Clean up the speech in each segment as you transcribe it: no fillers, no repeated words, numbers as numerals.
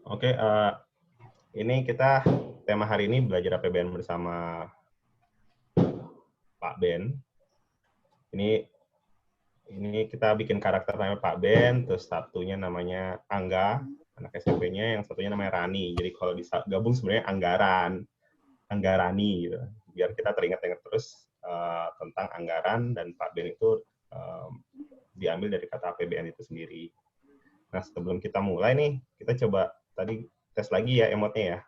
Oke, ini kita tema hari ini belajar APBN bersama Pak Ben. Ini kita bikin karakter namanya Pak Ben, terus satunya namanya Angga, anak SMP-nya, yang satunya namanya Rani. Jadi kalau digabung sebenarnya Anggarani gitu. Biar kita teringat-ingat terus tentang anggaran, dan Pak Ben itu diambil dari kata APBN itu sendiri. Nah, sebelum kita mulai nih, kita coba tadi tes lagi ya emotnya ya.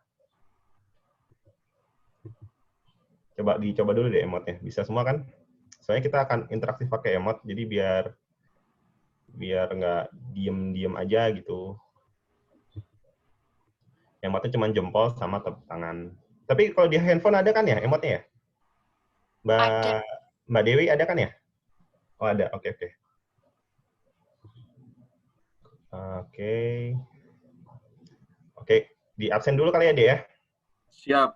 Dicoba dulu deh emotnya. Bisa semua kan? Soalnya kita akan interaktif pakai emot, jadi biar nggak diem aja gitu. Emotnya cuma jempol sama tepuk tangan. Tapi kalau di handphone ada kan ya emotnya ya? Mbak Dewi ada kan ya? Oh ada, oke. Oke, di absen dulu kali ya dia ya? Siap.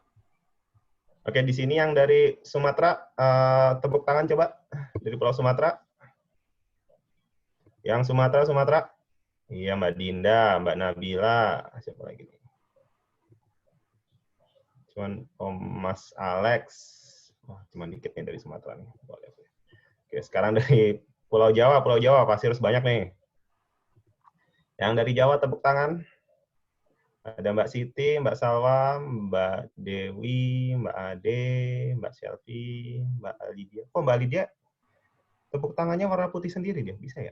Oke, di sini yang dari Sumatera, tepuk tangan coba. Dari Pulau Sumatera. Yang Sumatera. Iya, Mbak Dinda, Mbak Nabila. Siapa lagi nih? Cuman Mas Alex. Wah, cuman dikit nih dari Sumatera nih. Oke, sekarang dari Pulau Jawa pasti harus banyak nih. Yang dari Jawa tepuk tangan. Ada Mbak Siti, Mbak Salwa, Mbak Dewi, Mbak Ade, Mbak Selvi, Mbak Lydia. Oh, Mbak Lydia tepuk tangannya warna putih sendiri dia, bisa ya?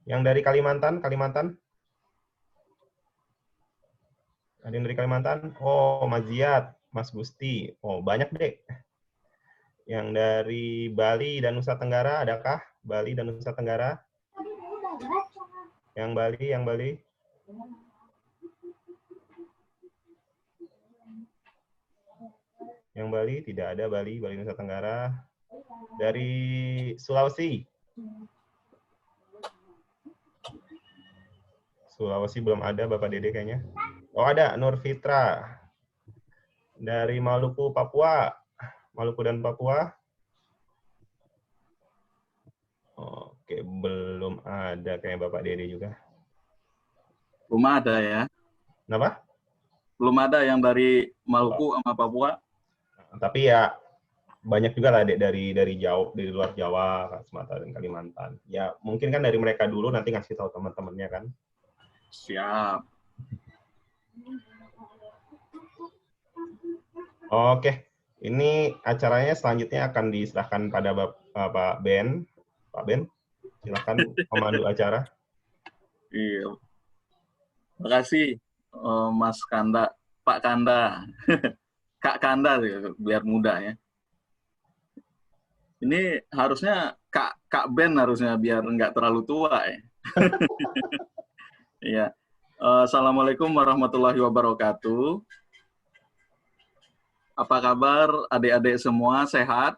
Yang dari Kalimantan. Ada yang dari Kalimantan? Oh, Mas Ziad, Mas Gusti. Oh, banyak deh. Yang dari Bali dan Nusa Tenggara, adakah? Bali dan Nusa Tenggara? Yang Bali. Yang Bali, tidak ada Bali Nusa Tenggara. Dari Sulawesi. Sulawesi belum ada, Bapak Dede kayaknya. Oh, ada, Nur Fitra. Dari Maluku dan Papua. Oke, belum ada kayak Bapak Dede juga. Belum ada ya. Kenapa? Belum ada yang dari Maluku sama Papua. Tapi ya banyak juga lah dari Jawa, dari luar Jawa, Sumatera dan Kalimantan. Ya mungkin kan dari mereka dulu, nanti ngasih tahu teman-temannya kan. Siap. Oke, ini acaranya selanjutnya akan diserahkan pada Pak Ben. Pak Ben, silakan pemandu acara. Iya. Terima kasih Mas Kanda, Pak Kanda, Kak Kanda biar mudah ya. Ini harusnya Kak Ben harusnya biar nggak terlalu tua ya. Iya. Assalamualaikum warahmatullahi wabarakatuh. Apa kabar adik-adik semua? Sehat?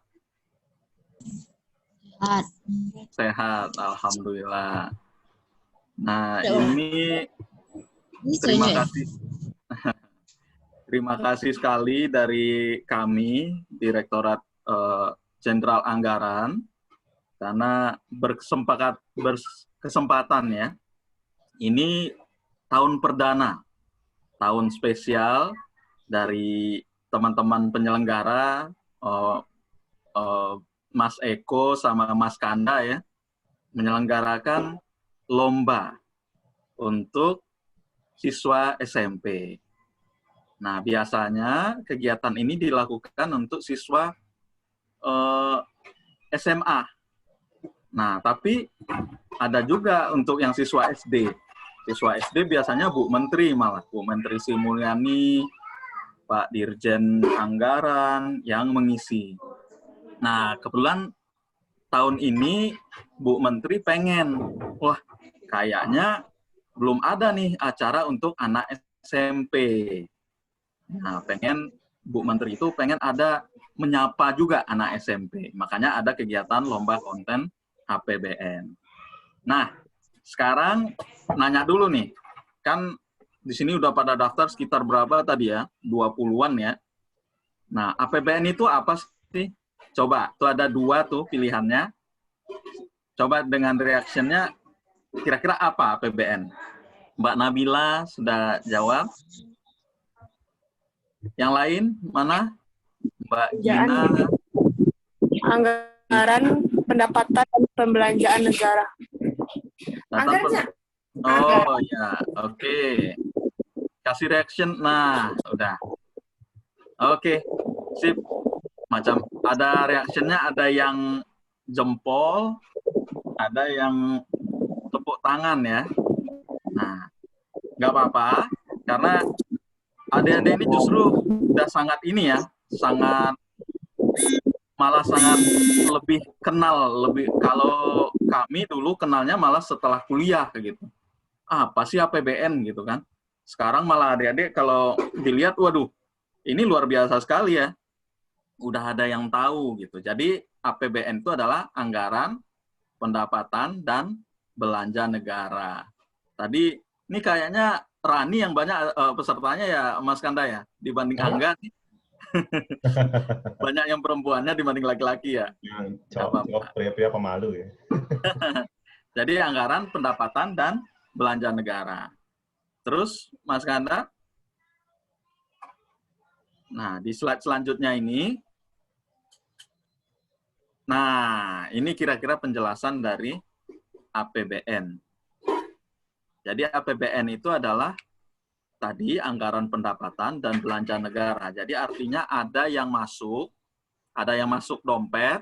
Sehat, alhamdulillah. Nah, ini terima kasih sekali dari kami Direktorat Jenderal Anggaran karena berkesempatan ya. Ini tahun perdana, tahun spesial dari teman-teman penyelenggara, Mas Eko sama Mas Kanda ya, menyelenggarakan lomba untuk siswa SMP. Nah, biasanya kegiatan ini dilakukan untuk siswa SMA. Nah, tapi ada juga untuk yang siswa SD. Siswa SD biasanya Bu Menteri malah, Bu Menteri Sri Mulyani, Pak Dirjen Anggaran yang mengisi. Nah, kebetulan tahun ini Bu Menteri pengen, wah kayaknya belum ada nih acara untuk anak SMP. Nah, Bu Menteri itu pengen ada menyapa juga anak SMP. Makanya ada kegiatan lomba konten APBN. Nah, sekarang nanya dulu nih. Kan di sini udah pada daftar sekitar berapa tadi ya? 20-an ya. Nah, APBN itu apa sih? Coba, tuh ada 2 tuh pilihannya. Coba dengan reaksinya Kira-kira apa APBN? Mbak Nabila sudah jawab. Yang lain mana? Mbak Gina. Anggaran pendapatan dan pembelanjaan negara. Oh ya, oke. Kasih reaction. Nah, udah. Oke, sip. Macam ada reactionnya, ada yang jempol, ada yang tepuk tangan ya. Nah, nggak apa-apa, karena adik-adik ini justru udah sangat ini ya, malah sangat lebih kenal, kalau kami dulu kenalnya malah setelah kuliah gitu. Apa sih APBN gitu kan? Sekarang malah adik-adik kalau dilihat, waduh, ini luar biasa sekali ya. Udah ada yang tahu gitu. Jadi APBN itu adalah anggaran, pendapatan, dan belanja negara. Tadi ini kayaknya Rani yang banyak pesertanya ya, Mas Kanda ya, dibanding Angga. Banyak yang perempuannya dibanding laki-laki ya. Cowok pria-pria pemalu ya. Jadi anggaran, pendapatan, dan belanja negara. Terus, Mas Kanda. Nah, di slide selanjutnya ini. Nah, ini kira-kira penjelasan dari APBN. Jadi APBN itu adalah tadi anggaran pendapatan dan belanja negara. Jadi artinya ada yang masuk dompet,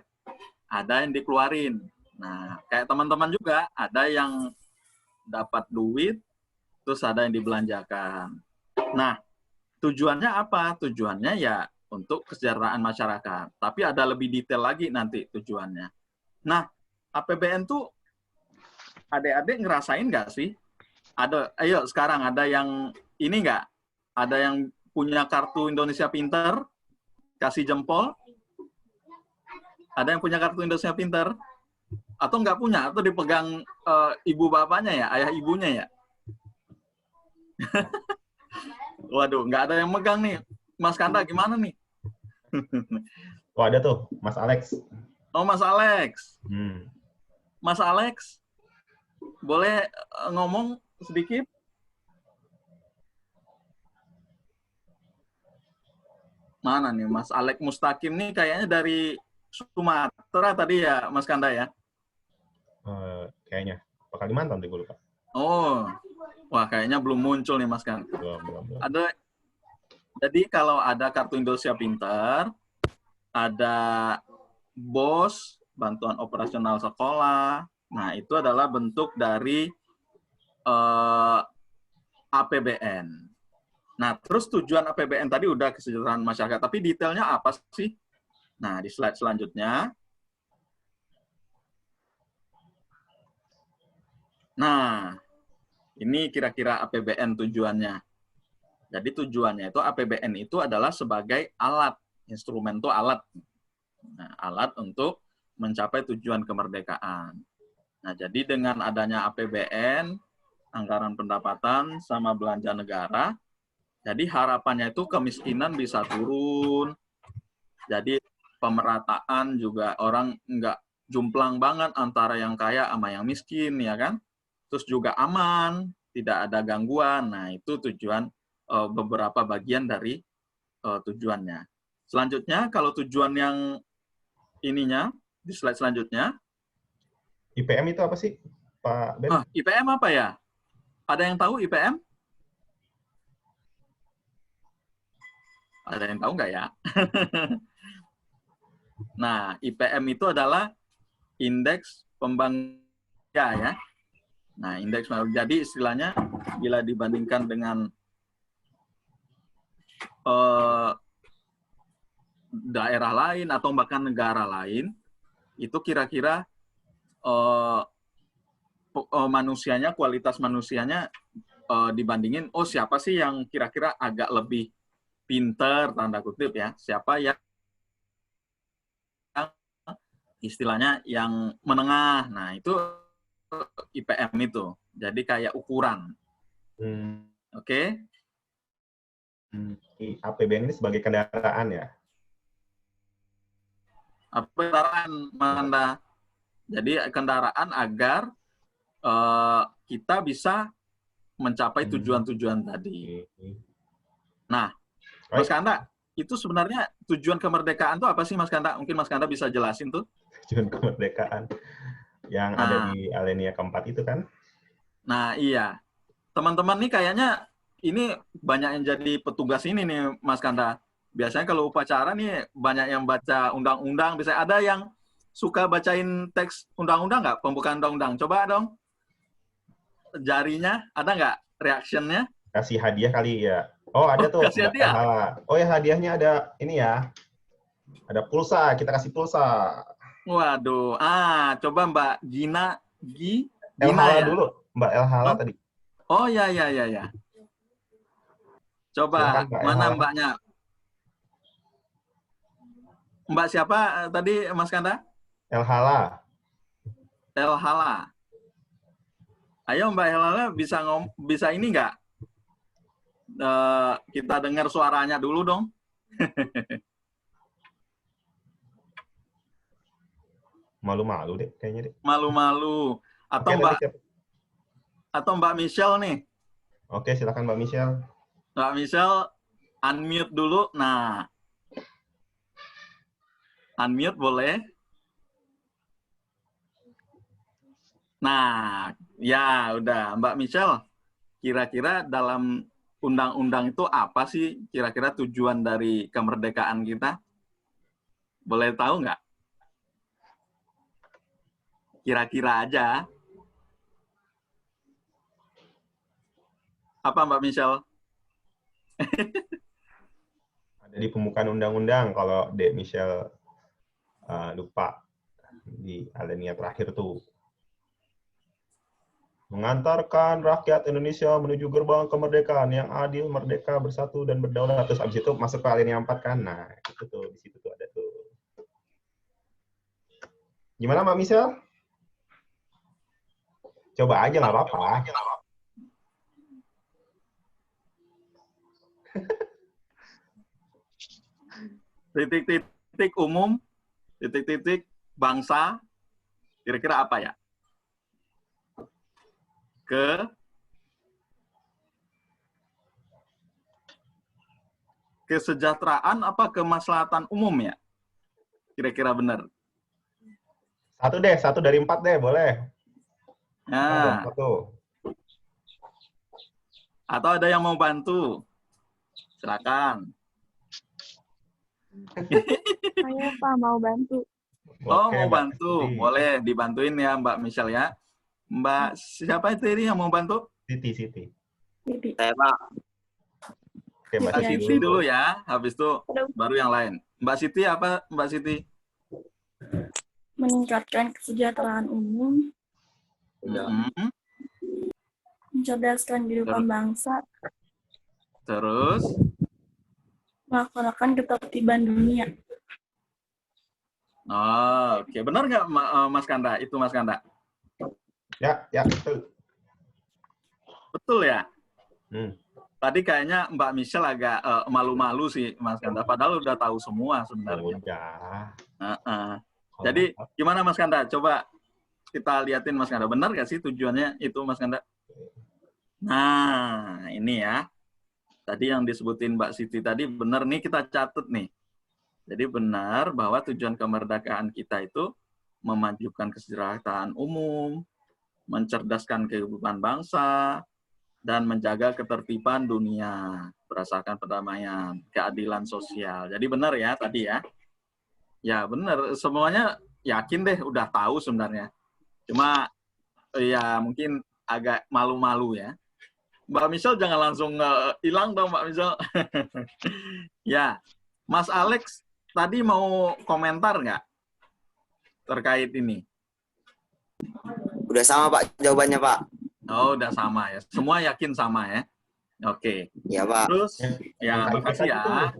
ada yang dikeluarin. Nah, kayak teman-teman juga, ada yang dapat duit, terus ada yang dibelanjakan. Nah, tujuannya apa? Tujuannya ya untuk kesejahteraan masyarakat. Tapi ada lebih detail lagi nanti tujuannya. Nah, APBN tuh adik-adik ngerasain nggak sih? Ayo sekarang ada yang ini nggak? Ada yang punya kartu Indonesia Pintar? Kasih jempol. Ada yang punya kartu Indonesia Pintar? Atau nggak punya? Atau dipegang ibu bapaknya ya? Ayah ibunya ya? Waduh, nggak ada yang megang nih. Mas Kanda gimana nih? Oh, ada tuh, Mas Alex. Oh, Mas Alex. Hmm. Mas Alex, boleh ngomong sedikit? Mana nih Mas Alex Mustaqim nih, kayaknya dari Sumatera tadi ya, Mas Kanda ya? Kayaknya. Apa Kalimantan tuh, gue lupa. Oh, wah kayaknya belum muncul nih Mas Kanda. Belum. Jadi kalau ada kartu Indonesia Pintar, ada BOS, bantuan operasional sekolah. Nah, itu adalah bentuk dari APBN. Nah, terus tujuan APBN tadi udah kesejahteraan masyarakat, tapi detailnya apa sih? Nah, di slide selanjutnya. Nah, ini kira-kira APBN tujuannya. Jadi tujuannya itu APBN itu adalah sebagai alat, instrumen itu alat. Nah, alat untuk mencapai tujuan kemerdekaan. Nah, jadi dengan adanya APBN, anggaran pendapatan sama belanja negara, jadi harapannya itu kemiskinan bisa turun. Jadi pemerataan juga orang nggak jumplang banget antara yang kaya sama yang miskin, ya kan? Terus juga aman, tidak ada gangguan. Nah, itu tujuan beberapa bagian dari tujuannya. Selanjutnya, kalau tujuan yang ininya, di slide selanjutnya. IPM itu apa sih, Pak Ben? IPM apa ya? Ada yang tahu IPM? Ada yang tahu nggak ya? Nah, IPM itu adalah indeks pembangunan ya. Nah, indeks jadi istilahnya bila dibandingkan dengan daerah lain atau bahkan negara lain, itu kira-kira manusianya, kualitas manusianya dibandingin, oh siapa sih yang kira-kira agak lebih pinter, tanda kutip ya, siapa yang istilahnya yang menengah. Nah, itu IPM itu. Jadi kayak ukuran. Oke? APBN ini sebagai kendaraan ya? Kendaraan, Manda. Jadi kendaraan agar kita bisa mencapai tujuan-tujuan tadi. Nah, Mas Kanda, itu sebenarnya tujuan kemerdekaan itu apa sih, Mas Kanda? Mungkin Mas Kanda bisa jelasin tuh. Tujuan kemerdekaan yang ada di alinea keempat itu kan? Nah, iya. Teman-teman nih kayaknya ini banyak yang jadi petugas ini nih, Mas Kanda. Biasanya kalau upacara nih banyak yang baca undang-undang. Bisa ada yang suka bacain teks undang-undang nggak? Pembukaan undang-undang. Coba dong. Jarinya, ada nggak reactionnya? Kasih hadiah kali ya. Oh, ada tuh. Kasih hadiah? Oh ya, hadiahnya ada ini ya. Ada pulsa, kita kasih pulsa. Waduh. Coba Mbak Gina Elhala ya? dulu. Mbak Elhala tadi. Oh, ya. Coba, Silakan, Mbak mana Elhala. Mbaknya? Mbak siapa tadi, Mas Kanda? Elhala. Elhala. Ayo Mbak Elhala bisa ini nggak? Kita dengar suaranya dulu dong. Malu-malu deh kayaknya deh. Malu-malu. Atau Mbak Michelle nih. Oke, silakan Mbak Michelle. Mbak Michelle unmute dulu. Nah. Unmute boleh. Nah, ya udah Mbak Michelle. Kira-kira dalam undang-undang itu apa sih kira-kira tujuan dari kemerdekaan kita? Boleh tahu nggak? Kira-kira aja. Apa Mbak Michelle? Ada di pembukaan undang-undang kalau Dek Michelle lupa di alinea terakhir tuh. Mengantarkan rakyat Indonesia menuju gerbang kemerdekaan yang adil, merdeka, bersatu, dan berdaulat. Terus abis itu masuk ke alinea 4 kan. Nah, itu tuh, di situ tuh ada tuh. Gimana Mbak Michelle? Coba aja, nggak apa-apa. Titik-titik umum, titik-titik bangsa, kira-kira apa ya? Kesejahteraan apa kemaslahatan umum ya? Kira-kira benar. Satu dari 4 deh, boleh. Nah, atau ada yang mau bantu? Silakan. Saya Pak mau bantu. Oh, mau bantu. Boleh dibantuin ya Mbak Michelle ya. Mbak siapa itu ini yang mau bantu? Siti. Saya Pak. Oke, Mbak Siti dulu ya. Habis itu baru yang lain. Mbak Siti apa Mbak Siti? Meningkatkan kesejahteraan umum. Mencerdaskan kehidupan bangsa. Terus? Melaksanakan ketertiban dunia. Oh, oke. Benar nggak Mas Kanda? Itu Mas Kanda? Ya, betul. Betul ya? Tadi kayaknya Mbak Michelle agak malu-malu sih, Mas Kanda. Padahal udah tahu semua sebenarnya. Jadi gimana Mas Kanda? Coba kita liatin Mas Kanda. Benar nggak sih tujuannya itu Mas Kanda? Nah, ini ya. Tadi yang disebutin Mbak Siti tadi benar nih, kita catat nih. Jadi benar bahwa tujuan kemerdekaan kita itu memajukan kesejahteraan umum, mencerdaskan kehidupan bangsa, dan menjaga ketertiban dunia berdasarkan perdamaian, keadilan sosial. Jadi benar ya tadi ya. Ya benar, semuanya yakin deh udah tahu sebenarnya. Cuma ya mungkin agak malu-malu ya. Mbak Michelle jangan langsung hilang dong Mbak Michelle. Ya, Mas Alex tadi mau komentar nggak terkait ini? Udah sama Pak jawabannya Pak. Oh, udah sama ya. Semua yakin sama ya. Oke. Iya Pak. Terus, ya makasih ya.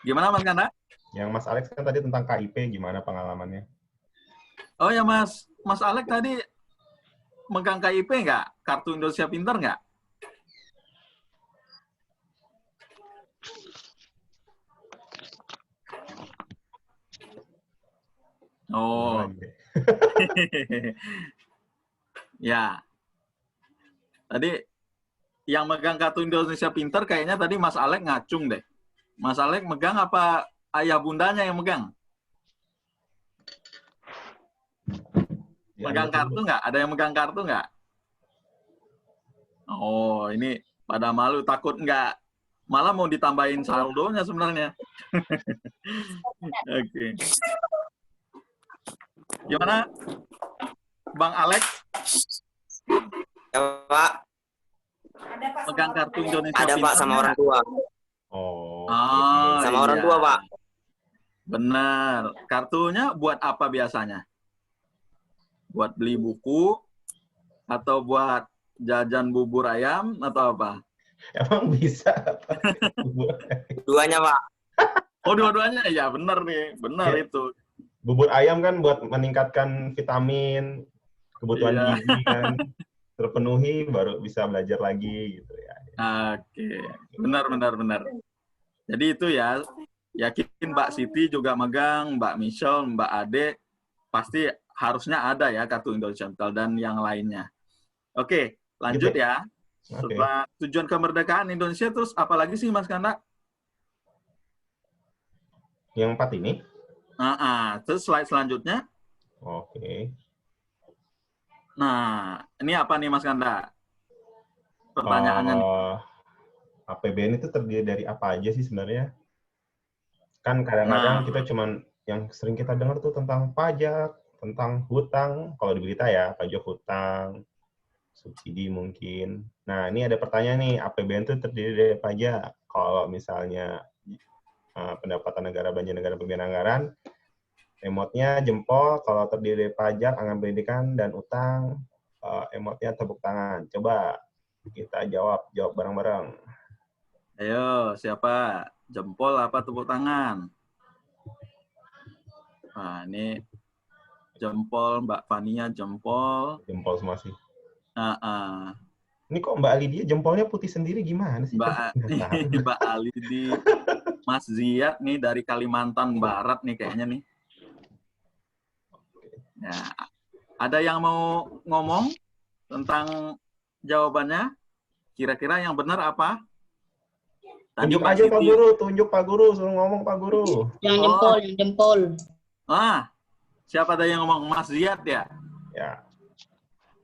Gimana Mas Kanda? Yang Mas Alex kan tadi tentang KIP, gimana pengalamannya? Oh ya Mas Alex tadi megang KIP nggak? Kartu Indonesia Pintar nggak? Oh. Ya. Tadi yang megang kartu Indonesia Pintar kayaknya tadi Mas Alek ngacung deh. Mas Alek megang apa ayah bundanya yang megang? Megang kartu nggak? Ada yang megang kartu nggak? Oh, ini pada malu takut nggak. Malah mau ditambahin saldonya sebenarnya. Oke. Gimana, Bang Alex? Ya, Pak. Megang kartu Indonesia Ada, Pak, sama orang tua. Oh. Oh, Sama orang iya. tua, Pak. Benar. Kartunya buat apa biasanya? Buat beli buku? Atau buat jajan bubur ayam? Atau apa? Emang bisa? Duanya, Pak. Oh, dua-duanya? Ya, benar nih. Benar Iya. itu. Bubur ayam kan buat meningkatkan vitamin, kebutuhan Iya. gizi kan terpenuhi baru bisa belajar lagi gitu ya. Oke. Benar. Jadi itu ya, yakin Mbak Siti juga megang, Mbak Michelle, Mbak Ade, pasti harusnya ada ya kartu Indonesia Pintar dan yang lainnya. Oke, lanjut Gitu. ya. Oke. Setelah tujuan kemerdekaan Indonesia, terus apa lagi sih Mas Kanda? Yang 4 ini? Terus slide selanjutnya. Oke. Nah, ini apa nih Mas Kanda? Pertanyaannya nih. APBN itu terdiri dari apa aja sih sebenarnya? Kan kadang-kadang Nah. kita cuman yang sering kita dengar tuh tentang pajak, tentang hutang, kalau di berita ya, pajak hutang, subsidi mungkin. Nah, ini ada pertanyaan nih, APBN itu terdiri dari apa aja? Kalau misalnya pendapatan negara, belanja negara, pembiayaan anggaran, emotnya jempol, kalau terdiri dari pajak, anggaran pendidikan, dan utang, emotnya tepuk tangan. Coba kita jawab bareng-bareng. Ayo, siapa? Jempol apa tepuk tangan? Nah, ini jempol, Mbak Fania jempol. Jempol semua sih. Uh, Ini kok Mbak Lydia jempolnya putih sendiri gimana sih? Mbak Ali di Mas Ziyad nih dari Kalimantan Barat nih kayaknya nih. Ya, ada yang mau ngomong tentang jawabannya? Kira-kira yang benar apa? Tadi Tunjuk Mbak aja Siti. Pak Guru, tunjuk Pak Guru, suruh ngomong Pak Guru. Yang jempol, yang jempol. Siapa ada yang ngomong? Mas Ziyad ya? Ya.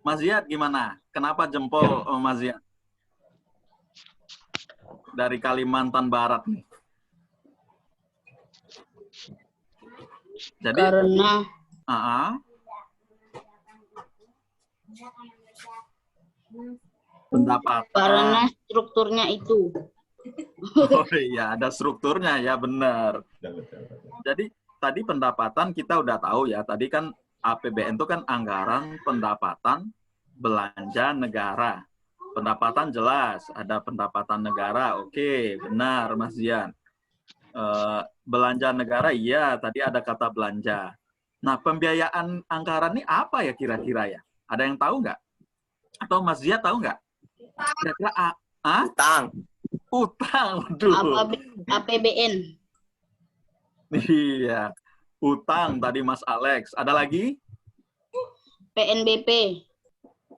Mas Ziyad gimana? Kenapa jempol Mas Ziyad? Dari Kalimantan Barat nih. Jadi Karena pendapatan. karena strukturnya itu. Oh iya, ada strukturnya ya, benar. Betul. Jadi tadi pendapatan kita udah tahu ya. Tadi kan APBN itu kan anggaran pendapatan belanja negara. Pendapatan jelas, ada pendapatan negara. Oke, benar Mas Zian. Belanja negara, iya, tadi ada kata belanja. Nah, pembiayaan anggaran ini apa ya kira-kira ya? Ada yang tahu nggak? Atau Mas Zian tahu nggak? Kira-kira Utang. Utang, waduh. APBN. Iya, utang tadi Mas Alex. Ada lagi? PNBP.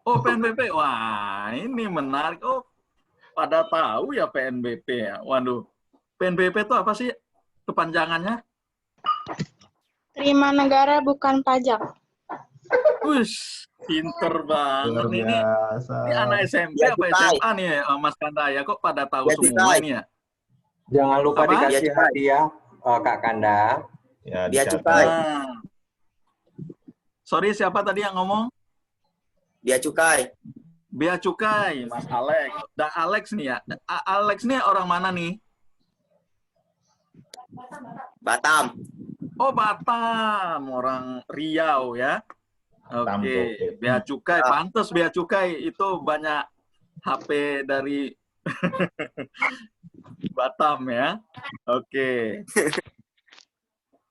Oh, PNBP. Wah, ini menarik. Oh, pada tahu ya PNBP ya. Waduh. PNBP itu apa sih kepanjangannya? Terima negara bukan pajak. Wush, pinter banget Luar nih. biasa. Ini anak SMP Ya, apa cukai. SMA nih Mas Kanda ya? Kok pada tahu Ya, semua cukai. ini ya? Jangan lupa Apa? dikasih Dia cukai. hadiah Kak Kanda. Ya, Dia dicatat. cukai. Sorry, siapa tadi yang ngomong? Dia cukai. Bea Cukai, Mas Alex. Dan Alex nih ya. Alex nih orang mana nih? Batam. Oh, Batam, orang Riau ya. Batam, Oke, oke. Bea Cukai, pantes Bea Cukai itu banyak HP dari Batam ya. Oke.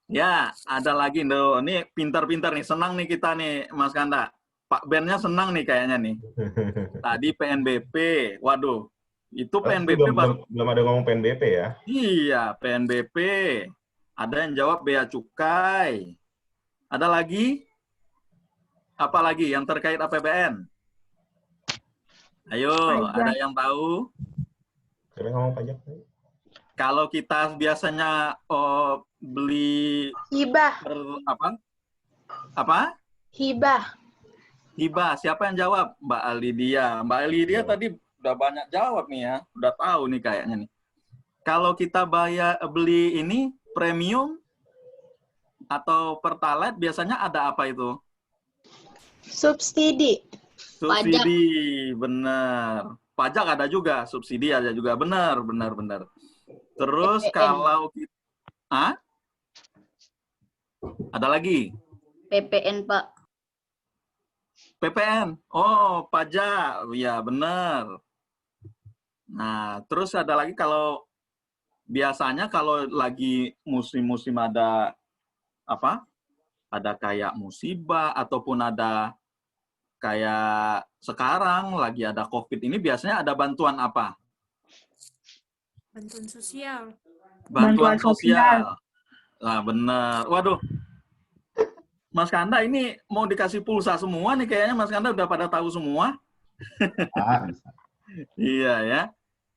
Ya, ada lagi nih. Ini pintar-pintar nih, senang nih kita nih, Mas Kanda. Pak Ben-nya senang nih kayaknya nih. Tadi PNBP, waduh, itu PNBP belum ada ngomong PNBP ya? Iya, PNBP. Ada yang jawab Bea Cukai. Ada lagi? Apa lagi yang terkait APBN? Ayo, Pajak. ada yang tahu? Siapa yang ngomong pajak? Kalau kita biasanya beli Hibah. apa? Apa? Hibah. Hibah. Siapa yang jawab? Mbak Alidia. Mbak Alidia tadi udah banyak jawab nih ya. Udah tahu nih kayaknya nih. Kalau kita beli ini premium atau pertalite biasanya ada apa itu? Subsidi. Subsidi, benar. Pajak ada juga, subsidi ada juga, benar. Terus PPN. kalau kita, ada lagi? PPN, Pak. PPN, oh pajak, ya benar. Nah, terus ada lagi kalau biasanya kalau lagi musim-musim ada apa? Ada kayak musibah ataupun ada kayak sekarang lagi ada COVID ini biasanya ada bantuan apa? Bantuan sosial. Bantuan sosial. Nah, benar. Waduh. Mas Kanda ini mau dikasih pulsa semua nih kayaknya Mas Kanda udah pada tahu semua. Bisa. Iya ya.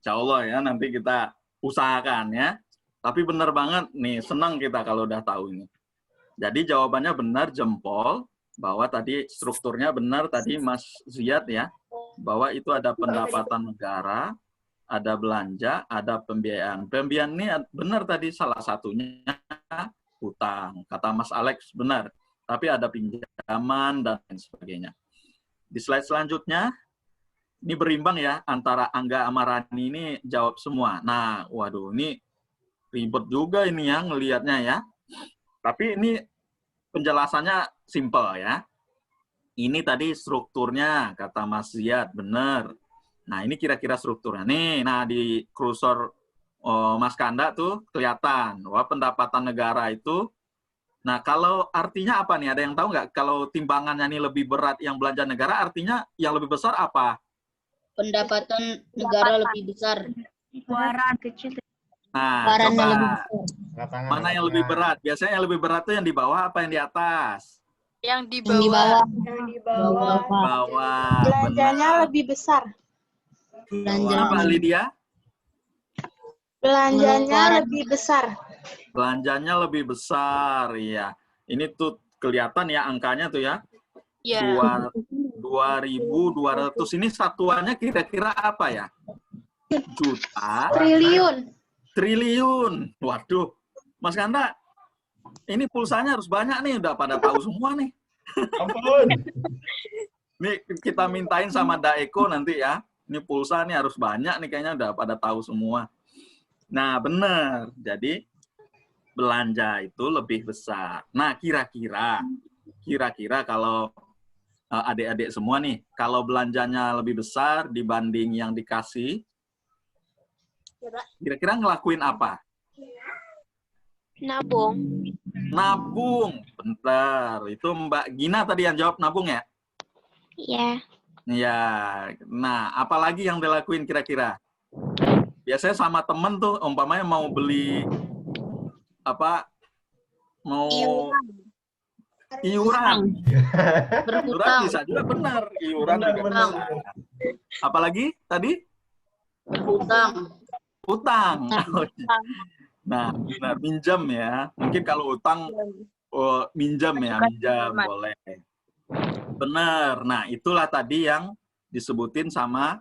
Insya Allah ya nanti kita usahakan ya. Tapi benar banget nih, senang kita kalau udah tahu ini. Jadi jawabannya benar jempol. Bahwa tadi strukturnya benar tadi Mas Ziyad ya, bahwa itu ada pendapatan negara, ada belanja, ada pembiayaan. Pembiayaan ini benar tadi salah satunya hutang. Kata Mas Alex benar, tapi ada pinjaman dan lain sebagainya. Di slide selanjutnya, ini berimbang ya antara Angga sama Rani ini jawab semua. Nah, waduh ini ribet juga ini ya ngelihatnya ya. Tapi ini penjelasannya simple ya. Ini tadi strukturnya, kata Mas Ziyad, benar. Nah, ini kira-kira strukturnya. Nih, nah di kursor Mas Kanda tuh kelihatan bahwa pendapatan negara itu, nah kalau artinya apa nih? Ada yang tahu nggak? Kalau timbangannya ini lebih berat yang belanja negara, artinya yang lebih besar apa? Pendapatan negara lebih besar. Waran kecil. Nah, Warannya coba. lebih besar. Mana yang lebih berat? Biasanya yang lebih berat tuh yang di bawah apa yang di atas? Yang di Yang di bawah. Yang di bawah. Bawah. Belanjanya Benar. lebih besar. Belanja. Apa Lydia? Belanjanya Waran. lebih besar. Belanjanya lebih besar, ya. Ini tuh kelihatan ya angkanya tuh ya. Iya. 2.200 ini satuannya kira-kira apa ya? Juta, Triliun. triliun. Waduh, Mas Kanda, ini pulsanya harus banyak nih, udah pada tahu semua nih. Ampun. Nih kita mintain sama Daeko nanti ya. Ini pulsa nih harus banyak nih kayaknya udah pada tahu semua. Nah, benar. Jadi belanja itu lebih besar. Nah, kira-kira kalau adik-adik semua nih, kalau belanjanya lebih besar dibanding yang dikasih, kira-kira ngelakuin apa? Nabung. Nabung. Bentar, itu Mbak Gina tadi yang jawab nabung ya? Iya. Ya. Nah, apalagi yang dilakuin kira-kira? Biasanya sama temen tuh, umpamanya mau beli apa? Mau iuran. Iuran Berhutang. bisa juga benar. Iuran juga Benar. bisa. Apalagi tadi? Berhutang. Utang. Nah, benar minjam ya. Mungkin kalau utang minjam ya, minjam boleh. Benar. Nah, itulah tadi yang disebutin sama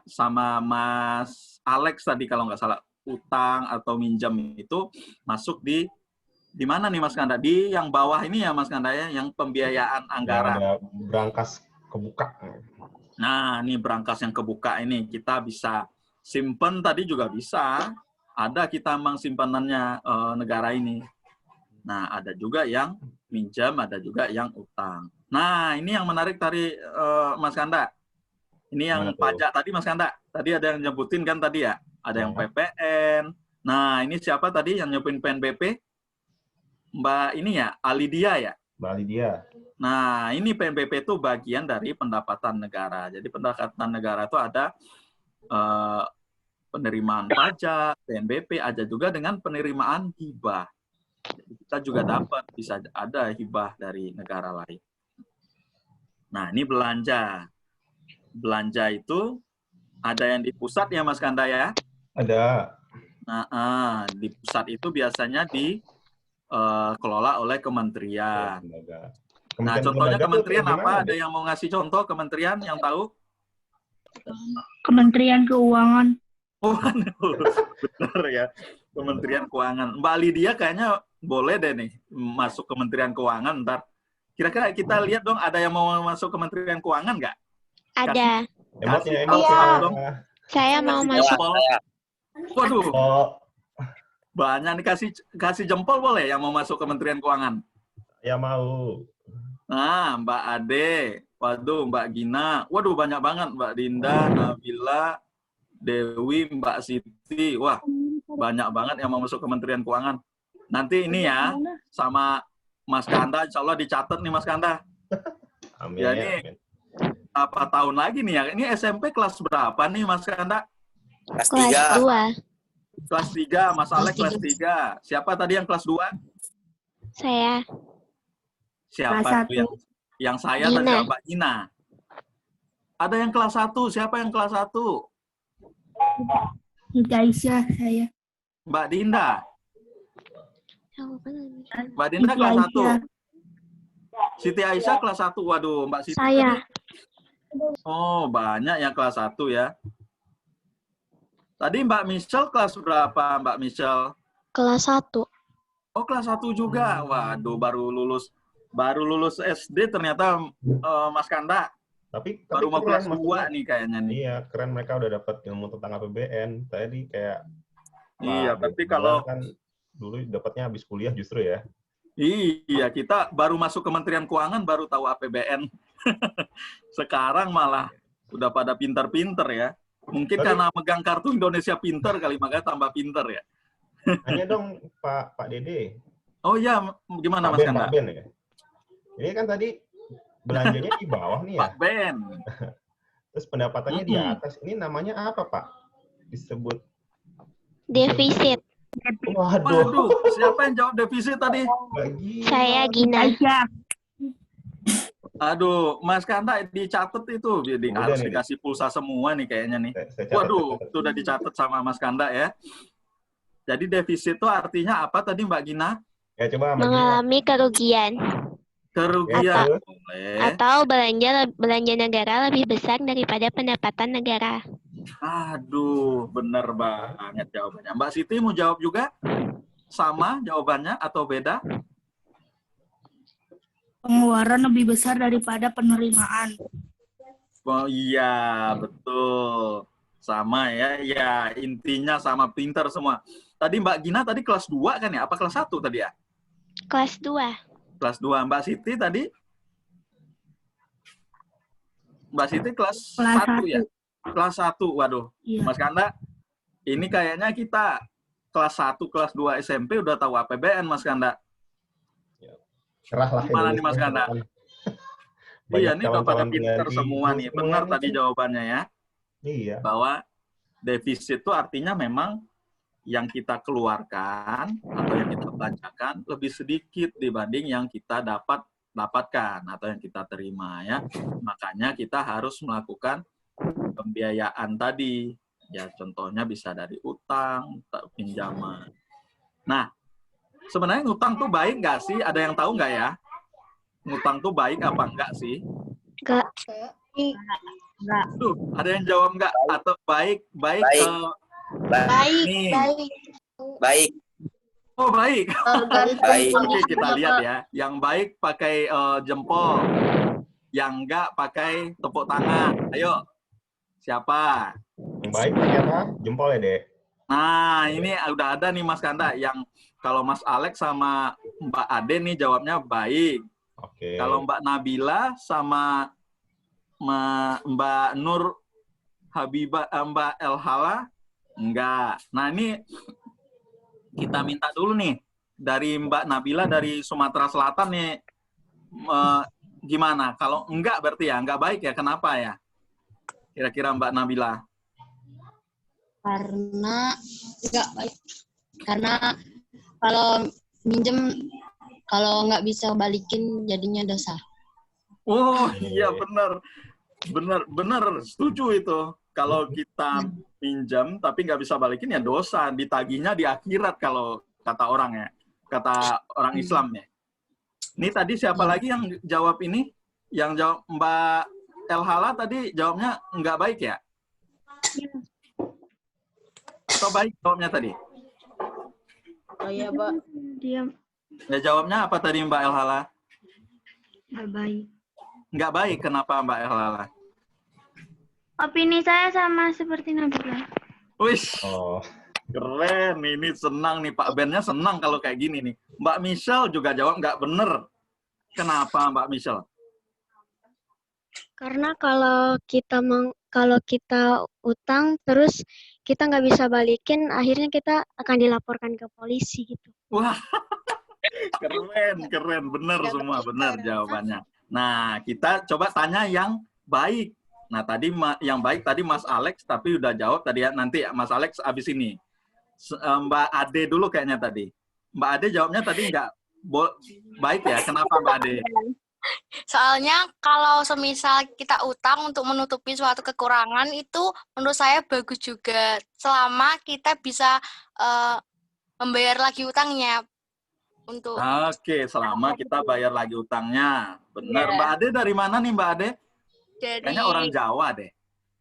sama Mas Alex tadi kalau nggak salah, utang atau minjam itu masuk di mana nih Mas Kanda? Di yang bawah ini ya Mas Kanda ya, yang pembiayaan anggaran. Ada berangkas kebuka. Nah, ini berangkas yang kebuka ini kita bisa simpen tadi juga bisa. Ada kita memang simpanannya negara ini. Nah, ada juga yang minjam, ada juga yang utang. Nah, ini yang menarik tadi Mas Kanda. Ini yang Mana tuh? pajak tadi Mas Kanda. Tadi ada yang nyebutin kan tadi ya. Ada yang PPN. Nah, ini siapa tadi yang nyebutin PNBP? Mbak ini ya, Alidia ya. Bali dia. Nah, ini PNBP itu bagian dari pendapatan negara. Jadi pendapatan negara itu ada penerimaan pajak, PNBP, ada juga dengan penerimaan hibah. Jadi kita juga dapat, bisa ada hibah dari negara lain. Nah, ini belanja. belanja itu ada yang di pusat ya Mas Kanda ya? Ada. Nah, di pusat itu biasanya dikelola oleh kementerian. Lembaga. Nah, Kementerian contohnya lembaga tuh kementerian kayak apa? gimana, Ada Dek? yang mau ngasih contoh kementerian yang tahu? Kementerian Keuangan. Oh, benar ya. Kementerian Keuangan. Mbak Lydia kayaknya boleh deh nih masuk Kementerian Keuangan ntar. Kira-kira kita lihat dong ada yang mau masuk Kementerian Keuangan nggak? Ada. Emotnya, Kasih emotnya. tahu dong. Saya mau Kasih masuk. jempol. Waduh, Oh, banyak nih kasih jempol boleh yang mau masuk Kementerian Keuangan. ya mau. Nah, Mbak Ade, waduh, Mbak Gina, waduh banyak banget, Mbak Dinda, Nabila, Dewi, Mbak Siti, wah banyak banget yang mau masuk Kementerian Keuangan. Nanti ini ya, sama Mas Kanda, insya Allah dicatat nih Mas Kanda. Amin. Ya, Ya, ini amin. apa tahun lagi nih ya? Ini SMP kelas berapa nih Mas Kanda? Kelas Kelas 3. 2. Kelas 3, Mas Alek kelas 3. Siapa tadi yang kelas 2? Saya. Siapa Kelas tuh yang saya tadi Gina. Mbak Gina? Ada yang kelas 1, siapa yang kelas 1? Siti Aisyah saya. Mbak Dinda. Mbak Dinda Siti kelas 1. Aisyah. Siti Aisyah kelas 1. Waduh, Mbak Siti. Saya. Oh, banyak yang kelas 1 ya. Tadi Mbak Michelle kelas berapa, Mbak Michelle? Kelas 1. Oh, kelas 1 juga. Waduh, baru lulus SD ternyata Mas Kanda. Tapi Baru mau keren, kelas 2 maksudnya. nih kayaknya nih. Iya, keren mereka udah dapat ilmu tentang APBN. Tadi kayak Iya, Pak tapi Abdullah kalau kan dulu dapatnya habis kuliah justru ya. iya, kita baru masuk Kementerian Keuangan baru tahu APBN. Sekarang malah udah pada pinter-pinter ya. Mungkin Tapi- karena megang kartu Indonesia Pinter kali, makanya tambah pinter ya. Hanya dong Pak Dede. Oh iya, gimana Pak Mas Ben, Kanda? Pak Ben ya. Ini kan tadi belanjanya di bawah nih ya. Pak Ben. Terus pendapatannya di atas. Ini namanya apa, Pak? Disebut. Defisit. Waduh. Waduh, siapa yang jawab defisit tadi? Lagi. Saya Gina. Aisyah. Aduh, Mas Kanda dicatat itu. Jadi Udah harus nih. dikasih pulsa semua nih kayaknya nih. Saya catat, Waduh, saya catat. itu udah dicatat sama Mas Kanda ya. Jadi defisit itu artinya apa tadi Mbak Gina? Ya coba Mbak Gina. Mengalami kerugian. Kerugian. Atau- Boleh. Atau belanja negara lebih besar daripada pendapatan negara. Aduh, bener banget jawabannya. Mbak Siti mau jawab juga? Sama jawabannya atau beda? Pengeluaran lebih besar daripada penerimaan. Oh iya, betul. Sama ya. Ya, intinya sama, pinter semua. Tadi Mbak Gina tadi kelas 2 kan ya? Apa kelas 1 tadi ya? Kelas 2. Kelas 2. Mbak Siti tadi? Mbak Siti kelas 1 ya? Kelas 1. Waduh, Iya. Mas Kanda, ini kayaknya kita kelas 1, kelas 2 SMP udah tahu APBN, Mas Kanda. Cerah lah Gimana nih, Mas Kanda? Iya, ini udah pada pinter semua nih. Benar tadi jawabannya ya. Iya. Bahwa defisit itu artinya memang yang kita keluarkan atau yang kita belanjakan lebih sedikit dibanding yang kita dapatkan atau yang kita terima ya. Makanya kita harus melakukan pembiayaan tadi. Ya contohnya bisa dari utang, pinjaman. Nah, sebenarnya ngutang tuh baik nggak sih? Ada yang tahu nggak ya? Ngutang tuh baik apa enggak sih? Enggak. Tuh, ada yang jawab enggak? Atau baik? Baik. Baik, Nih. baik. Baik. Oh, baik. Baik. Oke, kita lihat ya. Yang baik pakai jempol. Yang enggak pakai tepuk tangan. Ayo. Siapa? Yang baik pakai apa? Jempol ya, Dek. Nah, ini udah ada nih Mas Kanda. Yang kalau Mas Alex sama Mbak Ade nih jawabnya baik. Oke. Kalau Mbak Nabila sama Mbak Nur Habibah, Mbak Elhala, enggak. Nah, ini kita minta dulu nih dari Mbak Nabila dari Sumatera Selatan nih, gimana? Kalau enggak berarti ya enggak baik ya? Kenapa ya? Kira-kira Mbak Nabila? Karena enggak baik. Karena kalau minjem, kalau nggak bisa balikin jadinya dosa. Oh iya benar. Bener, setuju itu. Kalau kita pinjam tapi nggak bisa balikin ya dosa, ditagihnya di akhirat kalau kata orang ya, kata orang Islam ya. Ini tadi siapa lagi yang jawab ini? Yang jawab Mbak Elhala tadi jawabnya nggak baik ya? Atau baik jawabnya tadi? Oh iya, Pak. Diam. Ya jawabnya apa tadi Mbak Elhala? Nggak baik. Nggak baik, kenapa Mbak Elhala? Opini saya sama seperti Nabila. Wih, Oh, keren. Ini senang nih, Pak Ben-nya senang kalau kayak gini nih. Mbak Michelle juga jawab nggak bener. Kenapa Mbak Michelle? Karena kalau kita utang terus kita nggak bisa balikin, akhirnya kita akan dilaporkan ke polisi gitu. Wah, keren. Bener semua, bener jawabannya. Nah, kita coba tanya yang baik. Nah, tadi yang baik tadi Mas Alex, tapi udah jawab tadi ya. Nanti Mas Alex abis ini. Mbak Ade dulu kayaknya tadi. Mbak Ade jawabnya tadi nggak baik ya. Kenapa Mbak Ade? Soalnya kalau semisal kita utang untuk menutupi suatu kekurangan itu menurut saya bagus juga. Selama kita bisa membayar lagi utangnya. Untuk Oke, selama kita bayar lagi utangnya. Benar. Iya. Mbak Ade dari mana nih Mbak Ade? dari Kayaknya orang Jawa deh.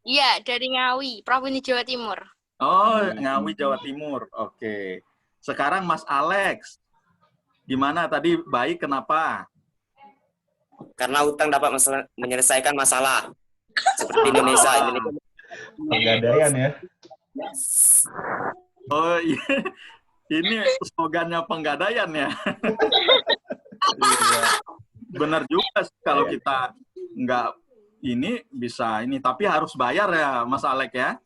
Iya, dari Ngawi, Provinsi Jawa Timur. Oh, Ngawi Jawa Timur. Oke. Sekarang Mas Alex. Gimana tadi baik kenapa? Karena utang dapat menyelesaikan masalah. Seperti Indonesia. pegadaian ya. Oh iya. Ini slogannya Penggadaian ya. Iya. Benar juga sih kalau kita nggak ini bisa ini, tapi harus bayar ya Mas Alex ya.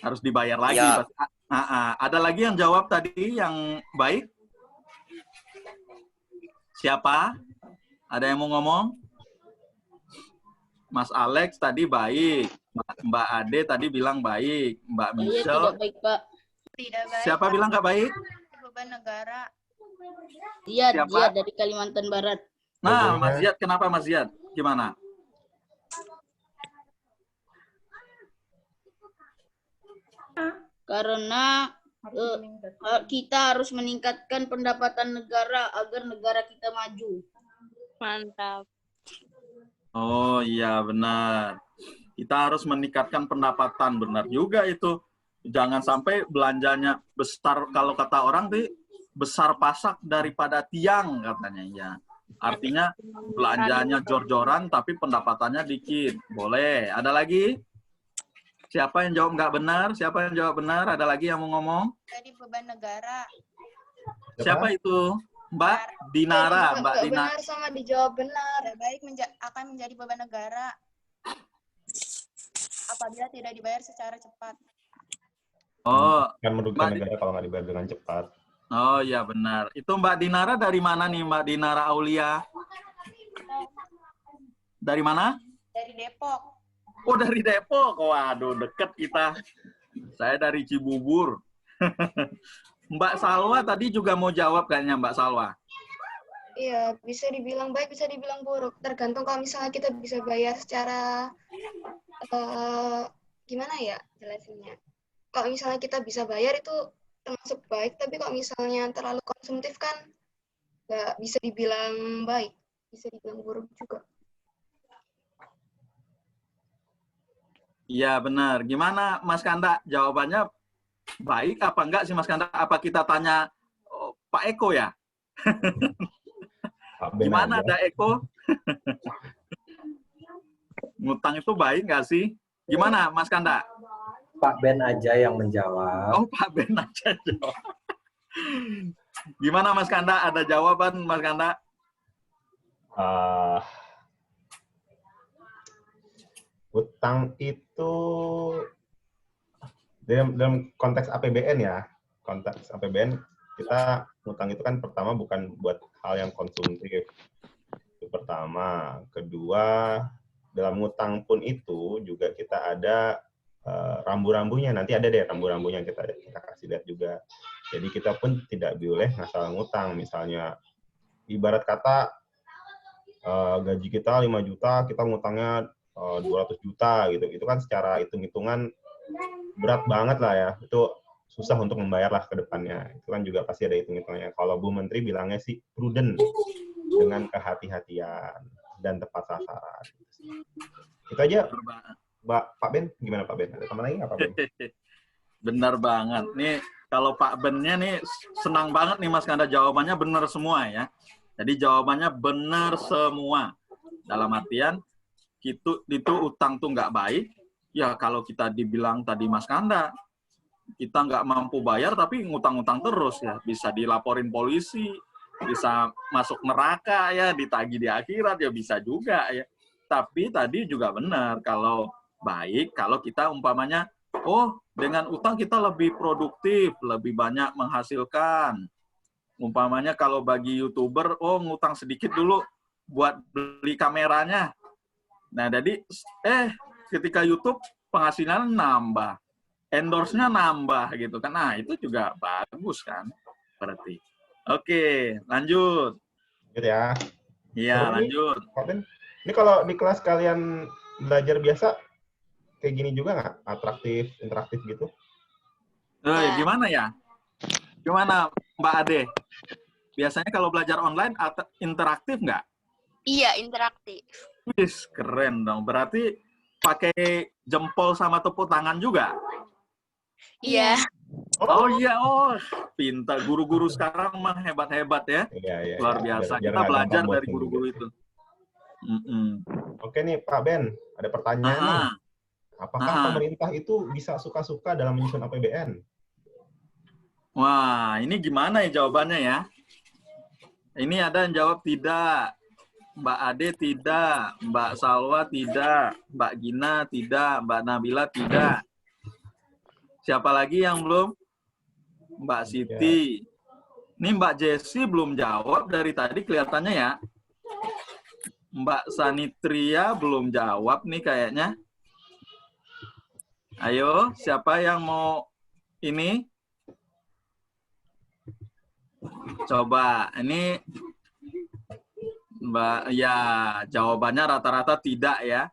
Harus dibayar lagi. Ya. Ada lagi yang jawab tadi yang baik? Siapa? Ada yang mau ngomong? Mas Alex tadi baik. Mbak Ade tadi bilang baik. Mbak Michelle. Tidak baik, Pak. Tidak baik. Siapa bilang nggak baik? Beban negara. Iya, Siapa? dia dari Kalimantan Barat. Nah, Mas Ziyad, kenapa Mas Ziyad? Gimana? Karena kita harus meningkatkan pendapatan negara agar negara kita maju. Mantap. Oh iya benar. Kita harus meningkatkan pendapatan, benar juga itu. Jangan sampai belanjanya besar, kalau kata orang tuh besar pasak daripada tiang katanya ya. Artinya belanjanya jor-joran tapi pendapatannya dikit. Boleh. Ada lagi? Siapa yang jawab nggak benar? Siapa yang jawab benar? Ada lagi yang mau ngomong? Jadi beban negara. Siapa itu? Mbak Dinara. Mbak Dinara. Benar sama dijawab benar. Tidak baik akan menjadi beban negara apabila tidak dibayar secara cepat. Oh, Kan merugikan Mbak- negara kalau nggak dibayar dengan cepat. oh iya benar. Itu Mbak Dinara dari mana nih Mbak Dinara Aulia? Dari mana? Dari Depok. Oh dari Depok. Waduh deket kita. Saya dari Cibubur. Mbak Salwa tadi juga mau jawab kayaknya Mbak Salwa. Iya, bisa dibilang baik, bisa dibilang buruk. Tergantung kalau misalnya kita bisa bayar secara gimana ya jelasinnya. Kalau misalnya kita bisa bayar itu termasuk baik, tapi kalau misalnya terlalu konsumtif kan nggak bisa dibilang baik, bisa dibilang buruk juga. Iya benar. Gimana Mas Kanda? Jawabannya baik apa enggak sih Mas Kanda? Apa kita tanya Pak Eko ya? Pak Ben Gimana aja. ada Eko? Ngutang itu baik nggak sih? Gimana Mas Kanda? Pak Ben aja yang menjawab. Oh Pak Ben aja jawab. Gimana Mas Kanda? Ada jawaban Mas Kanda? Utang itu dalam konteks APBN ya, konteks APBN kita utang itu kan pertama bukan buat hal yang konsumtif. Itu pertama. Kedua, dalam utang pun itu juga kita ada rambu-rambunya. Nanti ada deh rambu-rambunya kita kasih lihat juga. Jadi kita pun tidak boleh ngasal ngutang. Misalnya ibarat kata gaji kita 5 juta, kita ngutangnya 200 juta gitu. Itu kan secara hitung-hitungan berat banget lah ya. Itu susah untuk membayar lah ke depannya. Itu kan juga pasti ada hitung-hitungannya. Kalau Bu Menteri bilangnya sih prudent dengan kehati-hatian dan tepat sasaran. Itu aja. Pak Ben, gimana Pak Ben? Ada tambahan lagi nggak Pak Ben? Benar banget. Nih, kalau Pak Ben-nya nih senang banget nih Mas Kanda, jawabannya benar semua ya. Jadi jawabannya benar semua. Dalam artian, itu utang tuh nggak baik. Ya kalau kita dibilang tadi Mas Kanda, kita nggak mampu bayar tapi ngutang-ngutang terus ya. Bisa dilaporin polisi, bisa masuk neraka ya, ditagih di akhirat ya bisa juga ya. Tapi tadi juga benar, kalau baik, kalau kita umpamanya, oh dengan utang kita lebih produktif, lebih banyak menghasilkan. Umpamanya kalau bagi YouTuber, oh ngutang sedikit dulu buat beli kameranya. Nah jadi, ketika YouTube penghasilan nambah, endorse-nya nambah gitu kan. Nah itu juga bagus kan, berarti. Oke, lanjut. Lanjut ya. Iya, lanjut. Pak Ben, ini kalau di kelas kalian belajar biasa, kayak gini juga nggak? Atraktif, interaktif gitu? Gimana ya? Gimana Mbak Ade? Biasanya kalau belajar online, interaktif nggak? Iya, interaktif. Wis, keren dong. Berarti pakai jempol sama tepuk tangan juga? Iya. Oh iya, pintar. Guru-guru sekarang mah hebat-hebat ya. Iya, luar biasa. biar Kita nggak belajar gampang dari bosen guru-guru juga. itu. Oke nih Pak Ben, ada pertanyaan nih. Apakah pemerintah itu bisa suka-suka dalam menyusun APBN? Wah, ini gimana ya jawabannya ya? Ini ada yang jawab tidak. Mbak Ade tidak, Mbak Salwa tidak, Mbak Gina tidak, Mbak Nabila tidak. Siapa lagi yang belum? Mbak Siti. Ini Mbak Jessi belum jawab dari tadi kelihatannya ya. Mbak Sanitria belum jawab nih kayaknya. Ayo, siapa yang mau ini? Coba, ini Mbak, ya jawabannya rata-rata tidak ya.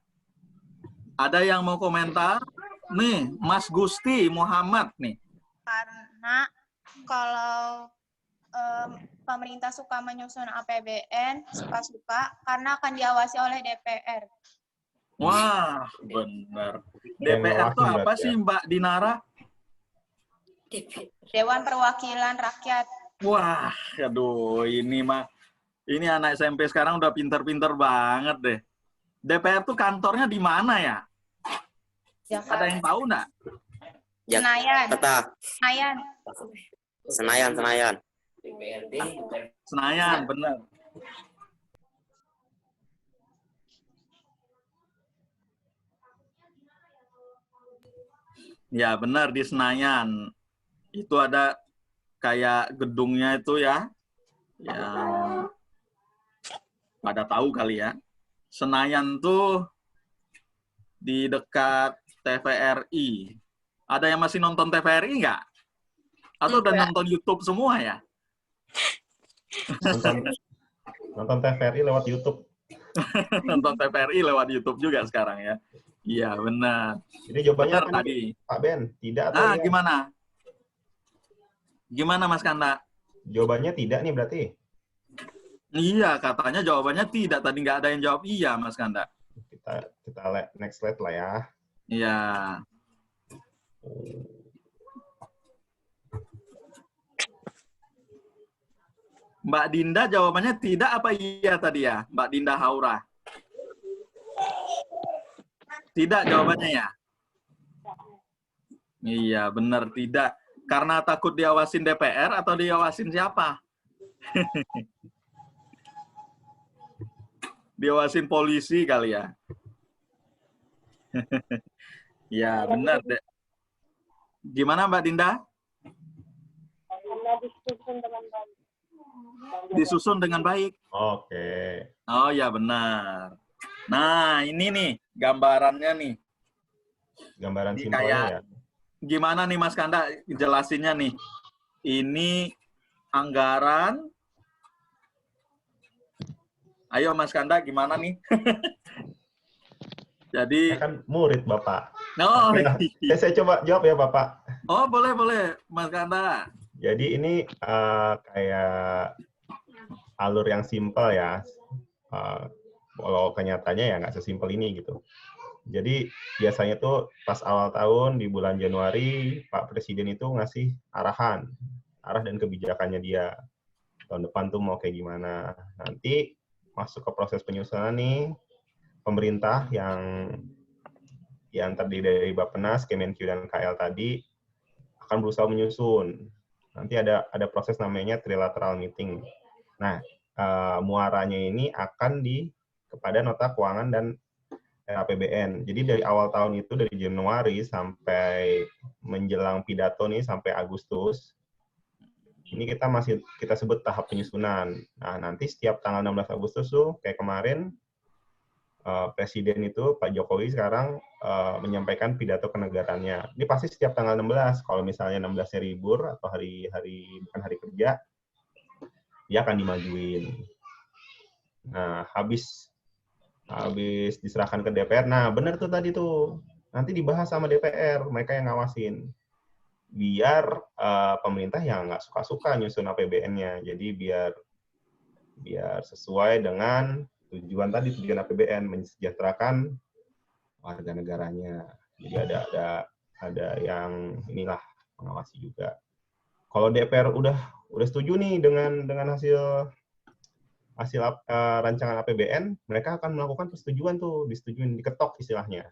Ada yang mau komentar? Nih, Mas Gusti Muhammad nih. Karena kalau pemerintah suka menyusun APBN, suka-suka, karena akan diawasi oleh DPR. Wah, benar. DPR itu apa sih Mbak Dinara? Dewan Perwakilan Rakyat. Wah, aduh, ini anak SMP sekarang udah pinter-pinter banget deh. DPR tuh kantornya di mana ya? Ada yang tahu nggak? Senayan. Senayan. Senayan, benar. Ya, benar di Senayan. Itu ada kayak gedungnya itu ya. Yang pada tahu kali ya. Senayan tuh di dekat TVRI. Ada yang masih nonton TVRI nggak? Atau udah nonton YouTube semua ya? Nonton TVRI lewat YouTube. Nonton TVRI lewat YouTube juga sekarang ya. Iya, benar. Ini jawabannya benar tadi. Pak Ben, tidak atau iya? Gimana? Gimana Mas Kanda? Jawabannya tidak nih berarti. Iya, katanya jawabannya tidak. Tadi nggak ada yang jawab iya, Mas Kanda. Kita next slide lah ya. Iya. Mbak Dinda jawabannya tidak apa iya tadi ya, Mbak Dinda Haura? Tidak jawabannya ya? Iya, benar tidak. Karena takut diawasin DPR atau diawasin siapa? Diawasin polisi kali ya. Ya, benar deh. Gimana Mbak Dinda? Disusun dengan baik. Oke. Oh ya benar. Nah ini nih gambarannya nih. Gambaran Ini simpelnya ya. Gimana nih Mas Kanda jelasinnya nih? Ini anggaran Ayo Mas Kanda, gimana nih? Jadi, Saya kan murid Bapak. oh, Saya coba jawab ya Bapak. oh boleh Mas Kanda. Jadi ini kayak alur yang simpel ya. Kalau kenyataannya ya nggak sesimpel ini gitu. Jadi biasanya tuh pas awal tahun di bulan Januari Pak Presiden itu ngasih arah dan kebijakannya dia. Tahun depan tuh mau kayak gimana. Nanti masuk ke proses penyusunan nih, pemerintah yang terdiri dari Bappenas, Kemenkyu, dan KL tadi akan berusaha menyusun. Nanti ada proses namanya trilateral meeting. Nah, muaranya ini akan kepada nota keuangan dan APBN. Jadi dari awal tahun itu, dari Januari sampai menjelang pidato nih sampai Agustus, ini kita sebut tahap penyusunan. Nah, nanti setiap tanggal 16 Agustus tuh kayak kemarin Presiden itu Pak Jokowi sekarang menyampaikan pidato kenegaraannya. Ini pasti setiap tanggal 16. Kalau misalnya 16-nya libur atau bukan hari kerja, dia akan dimajuin. Nah, habis diserahkan ke DPR. Nah, benar tuh tadi tuh. Nanti dibahas sama DPR, mereka yang ngawasin. Biar pemerintah yang nggak suka-suka nyusun APBN-nya. Jadi biar sesuai dengan tujuan APBN, mensejahterakan warga negaranya. Jadi ada yang inilah mengawasi juga. Kalau DPR udah setuju nih dengan hasil rancangan APBN, mereka akan melakukan persetujuan tuh, disetujuin, diketok istilahnya.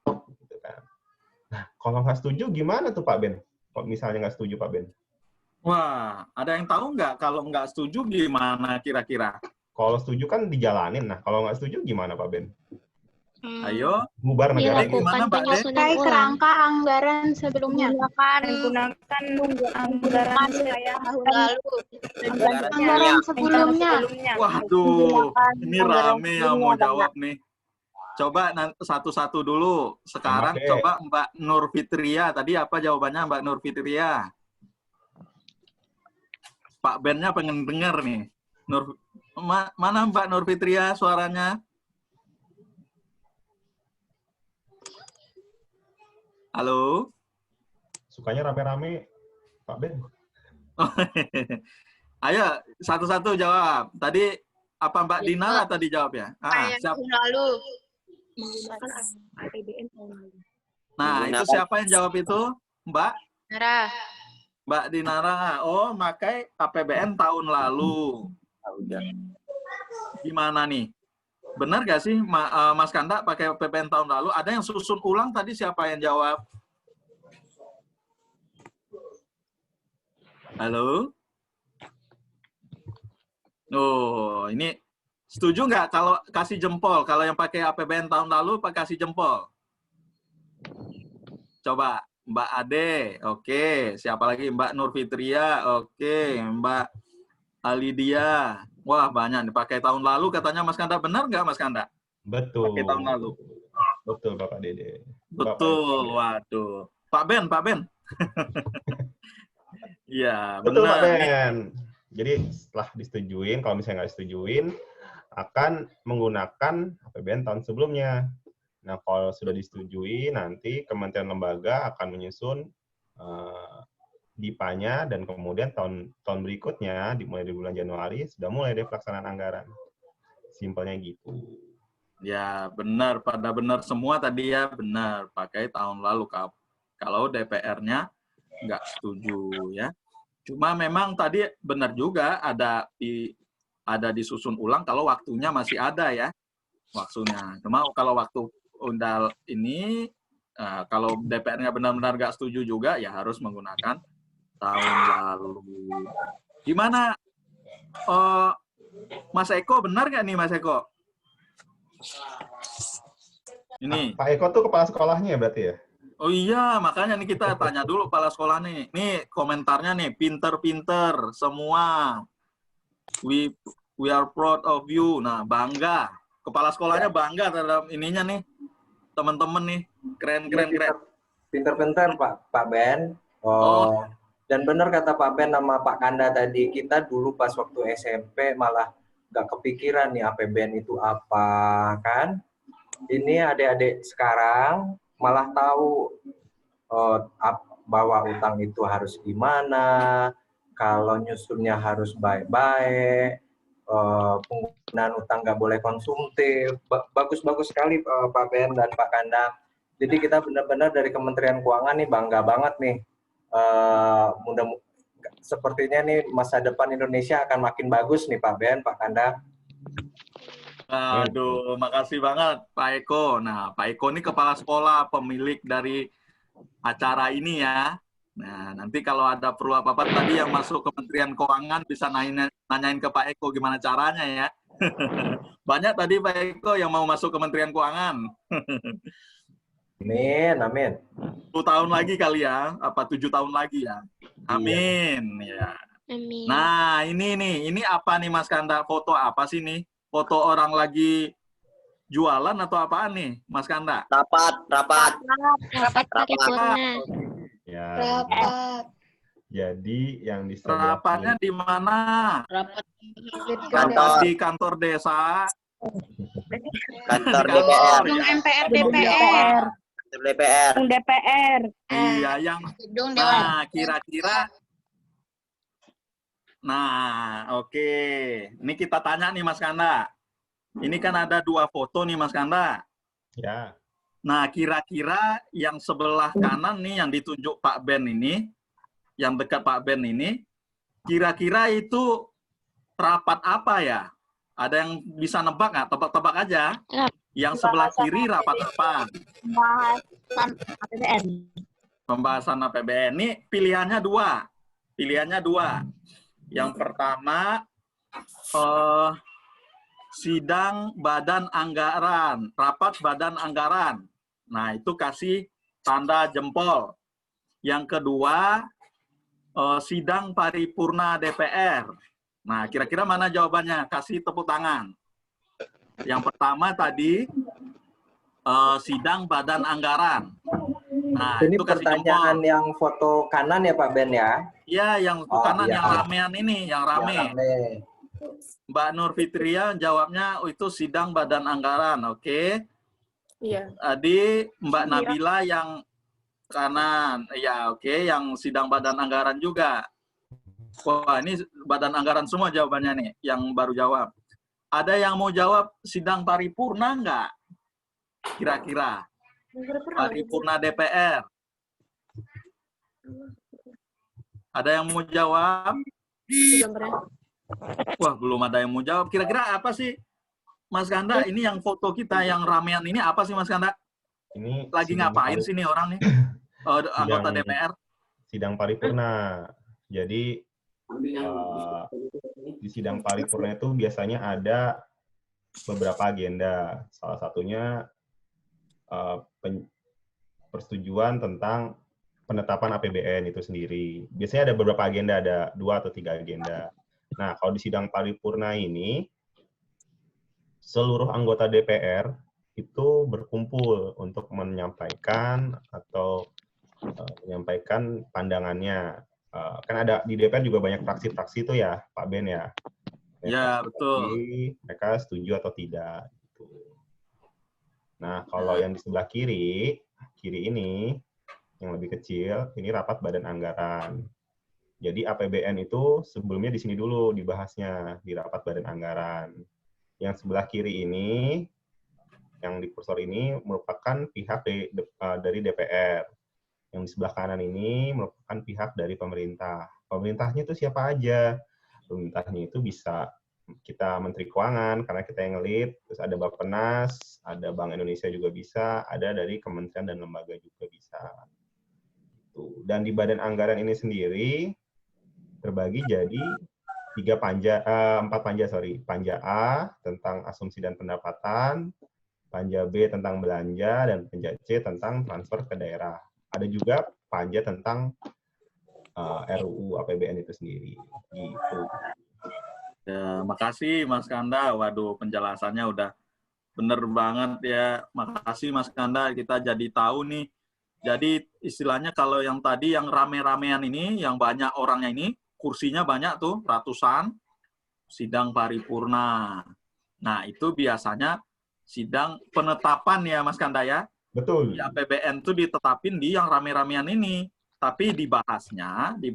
Gitu kan. Nah, kalau nggak setuju gimana tuh Pak Ben? Kalau misalnya nggak setuju Pak Ben? Wah, ada yang tahu nggak kalau nggak setuju gimana kira-kira? Kalau setuju kan dijalanin. Nah, kalau nggak setuju gimana Pak Ben? Ayo. Bubar negara. Gimana Mbak Den? Pakai kerangka anggaran sebelumnya. Menggunakan anggaran saya tahun lalu. Anggaran sebelumnya. Waduh, ini rame yang mau jawab nih. Coba satu-satu dulu. Sekarang coba Mbak Nur Fitria. Tadi apa jawabannya Mbak Nur Fitria? Pak Ben-nya pengen dengar nih. Mana Mbak Nur Fitria suaranya? Halo? Sukanya rame-rame, Pak Ben. Ayo, satu-satu jawab. Tadi apa Mbak Dina tadi jawab ya? Tahun lalu. Menggunakan APBN tahun lalu. Nah, itu siapa yang jawab itu? Mbak? Nara. Mbak Dinara. Oh, pakai APBN tahun lalu. Gimana nih? Benar gak sih Mas Kanda pakai APBN tahun lalu? Ada yang susun ulang tadi siapa yang jawab? Halo? Oh, ini setuju nggak kalau kasih jempol? Kalau yang pakai APBN tahun lalu, kasih jempol. Coba, Mbak Ade, oke. Siapa lagi? Mbak Nur Fitria, oke. Mbak Alidia. Wah, banyak dipakai tahun lalu katanya Mas Kanda. Benar nggak Mas Kanda? Betul. Pakai tahun lalu. Betul Bapak Dede. Betul, waduh. Pak Ben. Iya, betul benar. Pak Ben. Jadi setelah disetujuin, kalau misalnya nggak disetujuin, akan menggunakan APBN tahun sebelumnya. Nah, kalau sudah disetujui, nanti kementerian lembaga akan menyusun DIPA-nya, dan kemudian tahun berikutnya, mulai di bulan Januari, sudah mulai deh pelaksanaan anggaran. Simpelnya gitu. Ya, benar. Pada benar semua tadi ya, benar. Pakai tahun lalu. Kalau DPR-nya nggak setuju ya. Cuma memang tadi benar juga ada disusun ulang kalau waktunya masih ada ya. Waktunya. Cuma kalau waktu undang ini, kalau DPR-nya benar-benar nggak setuju juga, ya harus menggunakan tahun lalu. Gimana? Mas Eko, benar nggak nih Mas Eko? Ini. Pak Eko tuh kepala sekolahnya berarti ya? Oh iya, makanya nih kita tanya dulu kepala sekolah nih. Nih komentarnya nih, pinter-pinter semua. We are proud of you. Nah, bangga. Kepala sekolahnya bangga terhadap ininya nih. Teman-teman nih, keren. Pinter-pinter Pak Ben. Oh. Dan benar kata Pak Ben sama Pak Kanda tadi, kita dulu pas waktu SMP malah nggak kepikiran nih APBN itu apa kan. Ini adik-adik sekarang malah tahu bahwa utang itu harus gimana, kalau nyusunnya harus baik-baik, penggunaan utang nggak boleh konsumtif. Bagus-bagus sekali Pak Ben dan Pak Kanda. Jadi kita benar-benar dari Kementerian Keuangan nih bangga banget nih. Sepertinya nih masa depan Indonesia akan makin bagus nih Pak Ben, Pak Kanda. Aduh, makasih banget Pak Eko. Nah, Pak Eko ini kepala sekolah, pemilik dari acara ini ya. Nah, nanti kalau ada perlu apa-apa tadi yang masuk Kementerian Keuangan bisa nanyain ke Pak Eko gimana caranya ya. Banyak tadi Pak Eko yang mau masuk Kementerian Keuangan. Amin, amin. 10 tahun lagi kali ya, apa 7 tahun lagi ya. Amin. Ya. Amin. Nah, ini apa nih Mas Kanda? Foto apa sih nih? Foto orang lagi jualan atau apaan nih, Mas Kanda? Rapat. Ya. Rapat. Jadi yang di sebelah Rapatnya di mana? Rapat Kantor. Di kantor desa. Kantor Di kantor, gedung ya. MPR DPR. DPR. Iya, yang Gedung Dewan. nah kira-kira. Nah, oke. Ini kita tanya nih Mas Kanda. Ini kan ada 2 foto nih Mas Kanda. Ya. Nah, kira-kira yang sebelah kanan nih yang ditunjuk Pak Ben ini, yang dekat Pak Ben ini, kira-kira itu rapat apa ya? Ada yang bisa nebak nggak? Tebak-tebak aja. Yang sebelah kiri rapat apa? Pembahasan APBN. Pembahasan APBN. Ini pilihannya 2. Yang pertama, sidang badan anggaran, rapat badan anggaran. Nah, itu kasih tanda jempol. Yang kedua, sidang paripurna DPR. Nah, kira-kira mana jawabannya? Kasih tepuk tangan. Yang pertama tadi, sidang badan anggaran. Nah, Ini itu kasih pertanyaan jempol. yang foto kanan ya Pak Ben ya? Iya, yang kanan yang ramean ini, yang rame. Ya, rame. Mbak Nur Fitria jawabnya itu sidang badan anggaran, oke? Iya. Tadi Mbak Nabila yang kanan, ya oke, yang sidang badan anggaran juga. Wah, ini badan anggaran semua jawabannya nih, yang baru jawab. Ada yang mau jawab sidang paripurna nggak? Kira-kira? Paripurna DPR. Ada yang mau jawab? Wah, belum ada yang mau jawab. Kira-kira apa sih, Mas Kanda? Ini yang foto kita yang ramean ini apa sih, Mas Kanda? Ini Lagi sidang ngapain sih nih orang nih? Anggota DPR? Sidang paripurna. Jadi di sidang paripurna itu biasanya ada beberapa agenda. Salah satunya persetujuan tentang penetapan APBN itu sendiri. Biasanya ada beberapa agenda, ada 2 atau 3 agenda. Nah, kalau di sidang paripurna ini, seluruh anggota DPR itu berkumpul untuk menyampaikan atau menyampaikan pandangannya. Kan ada di DPR juga banyak fraksi-fraksi itu ya, Pak Ben ya. Ya, betul. Mereka setuju atau tidak. Nah, kalau yang di sebelah kiri ini, yang lebih kecil, ini rapat badan anggaran. Jadi APBN itu sebelumnya di sini dulu dibahasnya, di rapat badan anggaran. Yang sebelah kiri ini, yang di kursor ini, merupakan pihak dari DPR. Yang di sebelah kanan ini merupakan pihak dari pemerintah. Pemerintahnya itu siapa aja? Pemerintahnya itu bisa kita Menteri Keuangan, karena kita yang ngelit, terus ada Bappenas, ada Bank Indonesia juga bisa, ada dari kementerian dan lembaga juga bisa. Dan di badan anggaran ini sendiri terbagi jadi 4 panja. Panja A tentang asumsi dan pendapatan, panja B tentang belanja, dan panja C tentang transfer ke daerah. Ada juga panja tentang RUU APBN itu sendiri. Gitu. Ya, makasih Mas Kanda. Waduh, penjelasannya udah bener banget ya. Makasih Mas Kanda, kita jadi tahu nih. Jadi istilahnya kalau yang tadi yang rame-ramean ini, yang banyak orangnya ini, kursinya banyak tuh, ratusan. sidang paripurna. Nah, itu biasanya sidang penetapan ya Mas Kanda ya. Betul. Di APBN itu ditetapin di yang rame-ramean ini. Tapi dibahasnya di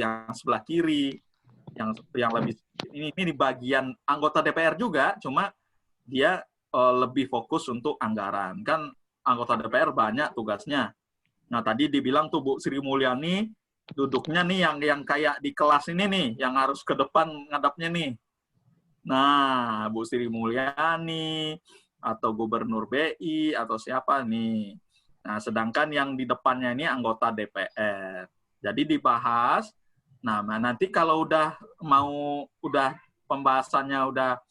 yang sebelah kiri. Yang lebih ini di bagian anggota DPR juga, cuma dia lebih fokus untuk anggaran. Kan anggota DPR banyak tugasnya. Nah, tadi dibilang tuh Bu Sri Mulyani duduknya nih yang kayak di kelas ini nih, yang harus ke depan ngadapnya nih. Nah, Bu Sri Mulyani atau Gubernur BI atau siapa nih. Nah, sedangkan yang di depannya ini anggota DPR. Jadi dibahas. Nah, nanti kalau udah pembahasannya udah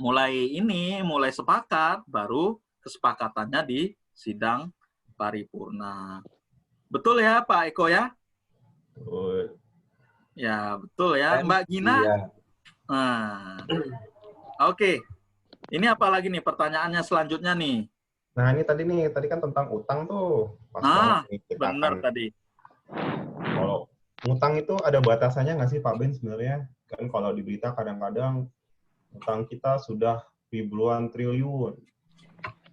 mulai sepakat, baru kesepakatannya di sidang paripurna. Betul ya Pak Eko ya? Betul. Ya, betul ya. Mbak Gina? Iya. Nah, oke. Ini apa lagi nih pertanyaannya selanjutnya nih? Nah, ini tadi kan tentang utang tuh. Pas banget nih kita benar akan- tadi. Kalau utang itu ada batasannya nggak sih Pak Ben sebenarnya? Kan kalau di berita kadang-kadang utang kita sudah ribuan triliun.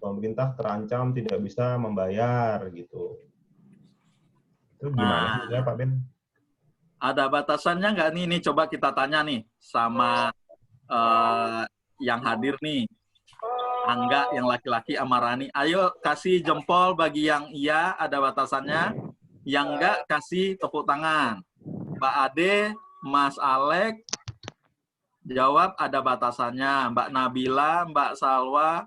Pemerintah terancam tidak bisa membayar gitu. Itu gimana sih sebenarnya Pak Ben? Ada batasannya nggak nih? Ini coba kita tanya nih sama yang hadir nih. Angga yang laki-laki sama Rani. Ayo kasih jempol bagi yang iya ada batasannya. Yang enggak kasih tepuk tangan. Mbak Ade, Mas Alek jawab ada batasannya. Mbak Nabila, Mbak Salwa,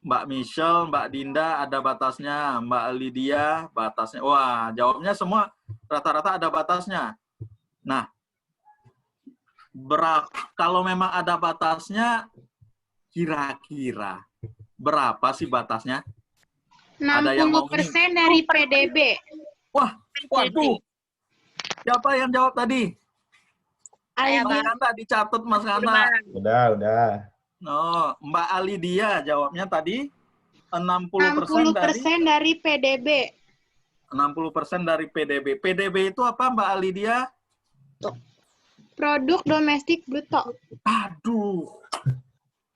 Mbak Michelle, Mbak Dinda ada batasnya. Mbak Lydia batasnya. Wah, jawabnya semua rata-rata ada batasnya. Nah, kalau memang ada batasnya, kira-kira berapa sih batasnya? Ada yang mau 60% dari PDB. Wah, waduh. Siapa yang jawab tadi? Mas Kanda dicatat Mas Kanda. Udah. Oh, Mbak Alidia jawabnya tadi 60% dari PDB. 60% dari PDB. PDB itu apa Mbak Alidia? Produk domestik bruto. Aduh.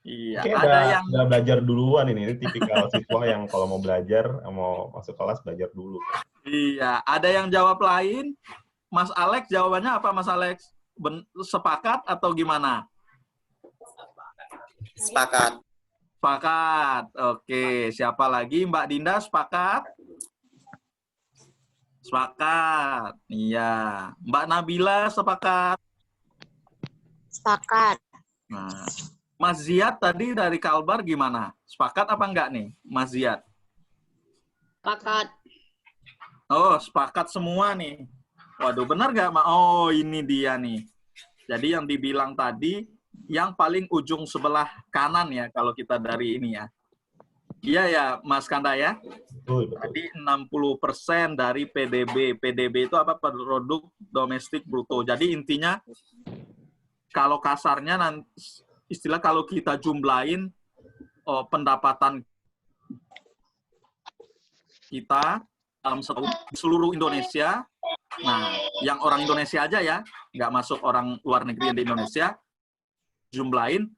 Iya, Oke, ada yang udah belajar duluan ini tipikal siswa yang kalau mau belajar, mau masuk kelas belajar dulu. Iya, ada yang jawab lain. Mas Alex jawabannya apa Mas Alex? Sepakat atau gimana? Sepakat. Sepakat. Oke, siapa lagi? Mbak Dinda sepakat? Sepakat. Iya. Mbak Nabila sepakat? Sepakat. Nah, Mas Ziad tadi dari Kalbar gimana? Sepakat apa enggak nih, Mas Ziad? Sepakat. Oh, sepakat semua nih. Waduh, benar nggak, Mak? Oh, ini dia nih. Jadi yang dibilang tadi, yang paling ujung sebelah kanan ya, kalau kita dari ini ya. Iya ya, Mas Kanda ya? Betul. Tadi 60% dari PDB. PDB itu apa? Produk domestik bruto. Jadi intinya, kalau kasarnya, istilah kalau kita jumlahin pendapatan kita dalam seluruh Indonesia, nah, yang orang Indonesia aja ya, nggak masuk orang luar negeri yang di Indonesia, jumlahin,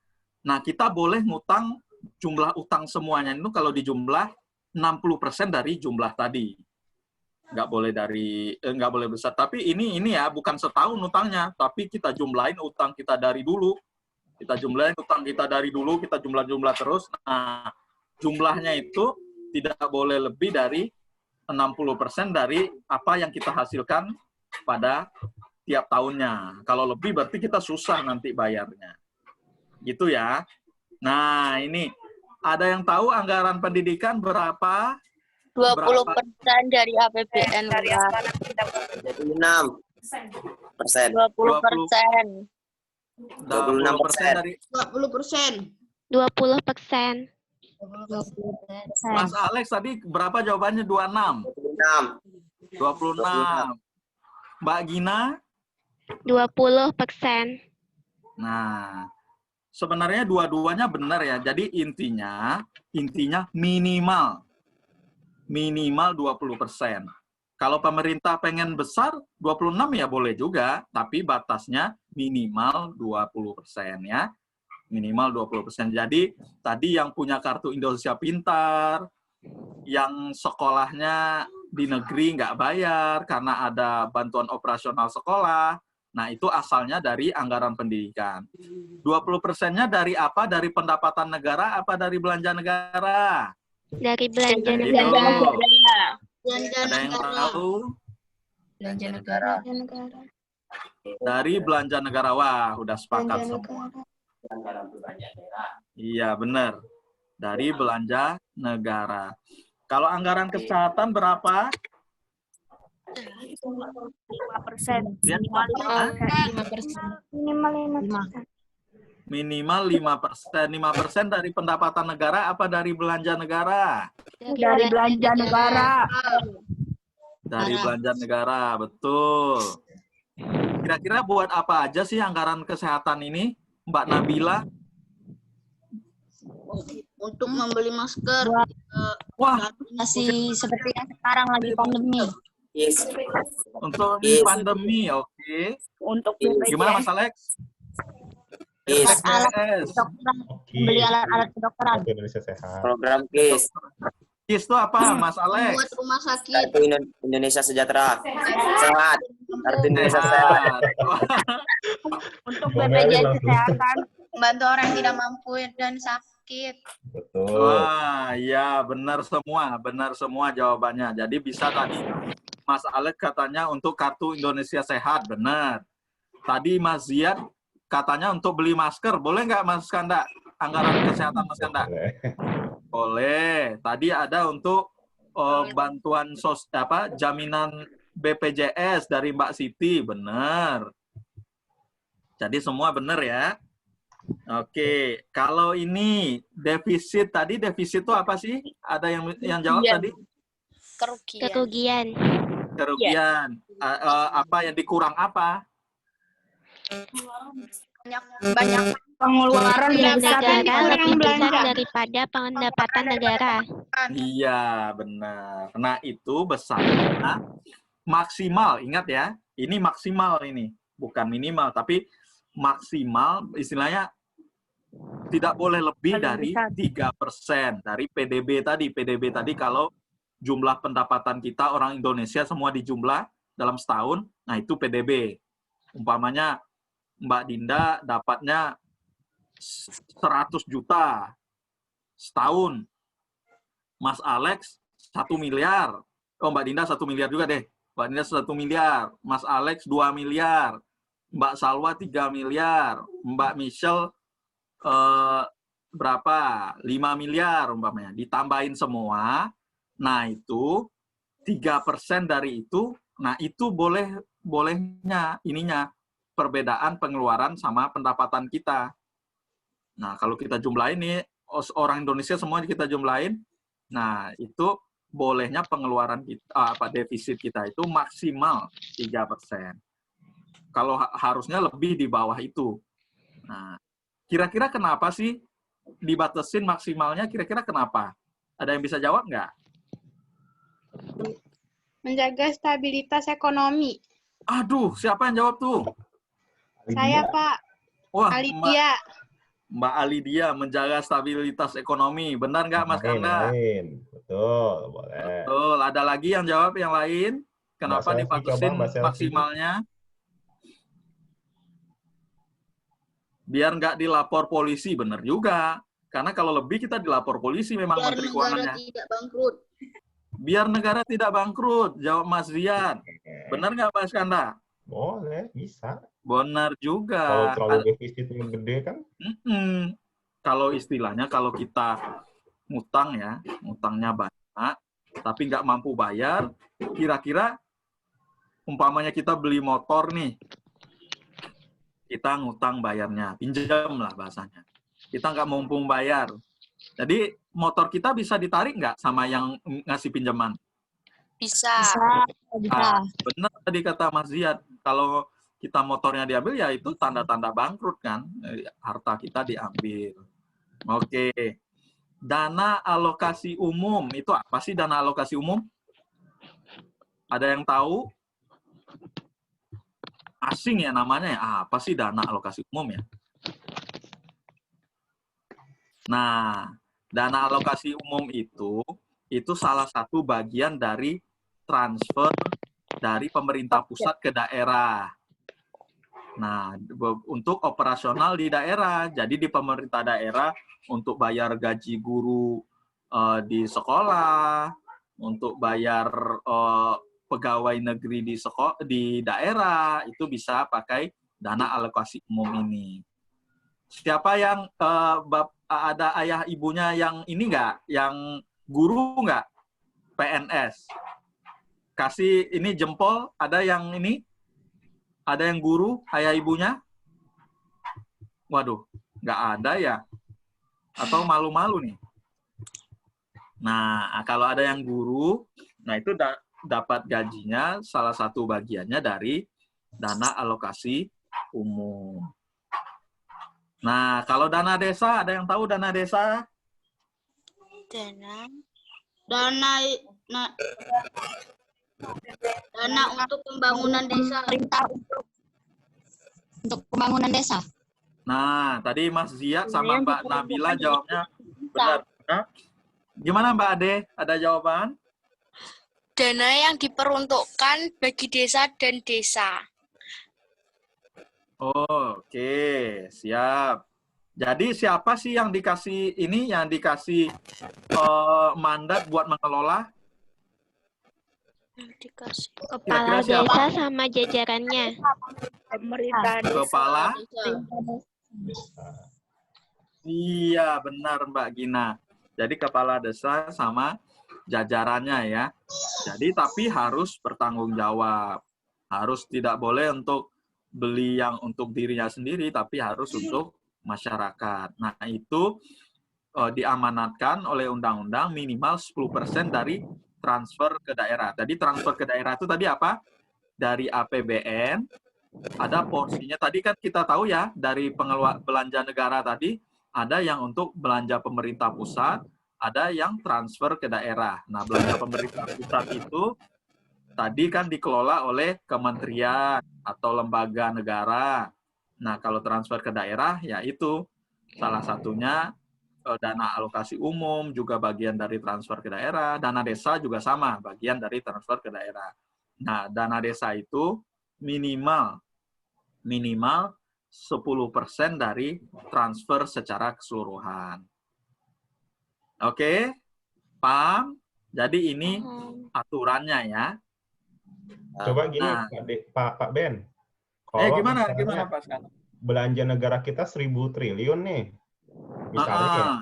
nah kita boleh ngutang, jumlah utang semuanya itu kalau dijumlah 60% dari jumlah tadi. Nggak boleh besar. Tapi ini ya, bukan setahun utangnya, tapi kita jumlahin utang kita dari dulu. Kita jumlahin utang kita dari dulu, kita jumlah terus. Nah, jumlahnya itu tidak boleh lebih dari 60% dari apa yang kita hasilkan pada tiap tahunnya. Kalau lebih berarti kita susah nanti bayarnya. Gitu ya. Nah, ini ada yang tahu anggaran pendidikan berapa? 20% dari APBN. 26%. 20%. 26% dari 20%. 20%. Mas Alex tadi berapa jawabannya? 26. 26. Mbak Gina? 20%. Nah, sebenarnya dua-duanya benar ya. Jadi intinya minimal 20%. Kalau pemerintah pengen besar, 26 ya boleh juga, tapi batasnya minimal 20% ya. Minimal 20%. Jadi tadi yang punya kartu Indonesia Pintar, yang sekolahnya di negeri nggak bayar karena ada bantuan operasional sekolah, nah itu asalnya dari anggaran pendidikan. 20%-nya dari apa? Dari pendapatan negara apa dari belanja negara? Dari belanja Jadi negara. Belanja ada yang negara. tahu? Belanja negara. Belanja negara. Dari belanja negara. Wah, udah sepakat Belanja semua. negara. Iya, benar. Dari belanja negara. Kalau anggaran kesehatan berapa? 5%. Lihat. Minimal Hah? 5%. Minimal 5%. Minimal 5%. 5% dari pendapatan negara apa dari belanja negara? Dari belanja negara. Dari belanja negara, betul. Kira-kira buat apa aja sih anggaran kesehatan ini, Mbak Nabila? Untuk membeli masker. Wah, Masih seperti yang sekarang lagi pandemi. Yes. untuk Yes. pandemi, oke. Untuk Gimana Mas Alex? Yes. BPJS. beli alat-alat kedokteran. Kartu Indonesia Sehat. Program KIS. KIS itu apa, Mas Buat Alex? rumah sakit. Kartu Indonesia Sejahtera. Sehat. Kartu Indonesia Sehat. Untuk Boleh BPJS langsung. Kesehatan. Membantu orang yang tidak mampu dan sakit. Betul. Wah, ya benar semua jawabannya. Jadi bisa tadi Mas Alex katanya untuk kartu Indonesia Sehat, benar. Tadi Mas Ziad katanya untuk beli masker, boleh nggak Mas Kanda? Anggaran kesehatan Mas Kanda? Boleh. Boleh. Tadi ada untuk bantuan jaminan BPJS dari Mbak Siti, benar. Jadi semua benar ya. Oke, kalau ini defisit tadi, defisit itu apa sih? Ada yang jawab tadi? Kerugian. Kerugian. Apa yang dikurang apa? Banyak Pengeluaran yang besar dan Negara kurang lebih besar belanja. daripada pendapatan negara. Iya, benar. Nah, itu besarnya maksimal. Ingat ya, ini maksimal ini. Bukan minimal, tapi maksimal istilahnya tidak boleh lebih dari 3% dari PDB tadi. PDB tadi kalau jumlah pendapatan kita orang Indonesia semua dijumlah dalam setahun, nah itu PDB. Umpamanya Mbak Dinda dapatnya 100 juta setahun. Mas Alex 1 miliar. Oh, Mbak Dinda 1 miliar juga deh. Mbak Dinda 1 miliar. Mas Alex 2 miliar. Mbak Salwa 3 miliar. Mbak Michelle berapa? 5 miliar umpamanya. Ditambahin semua. Nah, itu 3% dari itu. Nah, itu bolehnya ininya perbedaan pengeluaran sama pendapatan kita. Nah, kalau kita jumlahin nih, orang Indonesia semua kita jumlahin, nah itu bolehnya pengeluaran kita, defisit kita itu maksimal 3%. Kalau harusnya lebih di bawah itu. Nah, kira-kira kenapa sih dibatasin maksimalnya? Kira-kira kenapa? Ada yang bisa jawab nggak? Menjaga stabilitas ekonomi. Aduh, siapa yang jawab tuh? Saya, Pak. Wah, Alidia. Mbak Alidia menjaga stabilitas ekonomi. Benar nggak, Mas Kanda? Betul, boleh. Betul. Ada lagi yang jawab yang lain? Kenapa Mbak Selvi, dibatasin coba, Mbak Selvi. maksimalnya? Biar nggak dilapor polisi, benar juga. Karena kalau lebih kita dilapor polisi memang Biar Menteri negara Keuangannya. tidak bangkrut. Biar negara tidak bangkrut, jawab Mas Ziad. Benar nggak Mas Kanda? Boleh, bisa. Benar Kalau juga. terlalu defisitnya gede kan? Kalau istilahnya kalau kita ngutang ya, ngutangnya banyak, tapi nggak mampu bayar, kira-kira umpamanya kita beli motor nih, kita ngutang bayarnya, pinjam lah bahasanya. Kita nggak mampu bayar. Jadi motor kita bisa ditarik nggak sama yang ngasih pinjaman? Bisa. Ah, benar tadi kata Mas Ziad, kalau kita motornya diambil ya itu tanda-tanda bangkrut kan, harta kita diambil. Oke, dana alokasi umum itu apa sih dana alokasi umum? Ada yang tahu? Asing ya namanya ya. Apa sih dana alokasi umum ya? Nah, dana alokasi umum itu salah satu bagian dari transfer dari pemerintah pusat ke daerah. Nah, untuk operasional di daerah. Jadi di pemerintah daerah untuk bayar gaji guru di sekolah, untuk bayar pegawai negeri di daerah, itu bisa pakai dana alokasi umum ini. Siapa yang ada ayah ibunya yang ini nggak? Yang guru nggak? PNS. Kasih ini jempol, ada yang ini? Ada yang guru, ayah ibunya? Waduh, nggak ada ya? Atau malu-malu nih? Nah, kalau ada yang guru, nah itu dapat gajinya, salah satu bagiannya dari dana alokasi umum. Nah, kalau dana desa, ada yang tahu dana desa? Dana untuk pembangunan desa. Untuk pembangunan desa. Nah, tadi Mas Zia sama Mbak Nabila jawabnya benar. Nah, gimana Mbak Ade? Ada jawaban? Dana yang diperuntukkan bagi desa dan desa. Oke, siap. Jadi siapa sih yang dikasih ini, yang dikasih mandat buat mengelola? Dikasih. Kepala desa sama jajarannya. Pemerintah Kepala? Iya, benar Mbak Gina. Jadi kepala desa sama jajarannya ya. Jadi tapi harus bertanggung jawab. Harus tidak boleh untuk beli yang untuk dirinya sendiri, tapi harus untuk masyarakat. Nah, itu diamanatkan oleh undang-undang minimal 10% dari transfer ke daerah. Jadi transfer ke daerah itu tadi apa? Dari APBN, ada porsinya. Tadi kan kita tahu ya, dari belanja negara tadi, ada yang untuk belanja pemerintah pusat, ada yang transfer ke daerah. Nah, belanja pemerintah pusat itu tadi kan dikelola oleh kementerian atau lembaga negara. Nah, kalau transfer ke daerah, ya itu salah satunya dana alokasi umum, juga bagian dari transfer ke daerah. Dana desa juga sama, bagian dari transfer ke daerah. Nah, dana desa itu minimal 10% dari transfer secara keseluruhan. Oke, paham? Jadi ini aturannya ya. Coba gini, Pak Ben. Gimana Pak Skan? Belanja negara kita 1.000 triliun nih. Misalnya ya.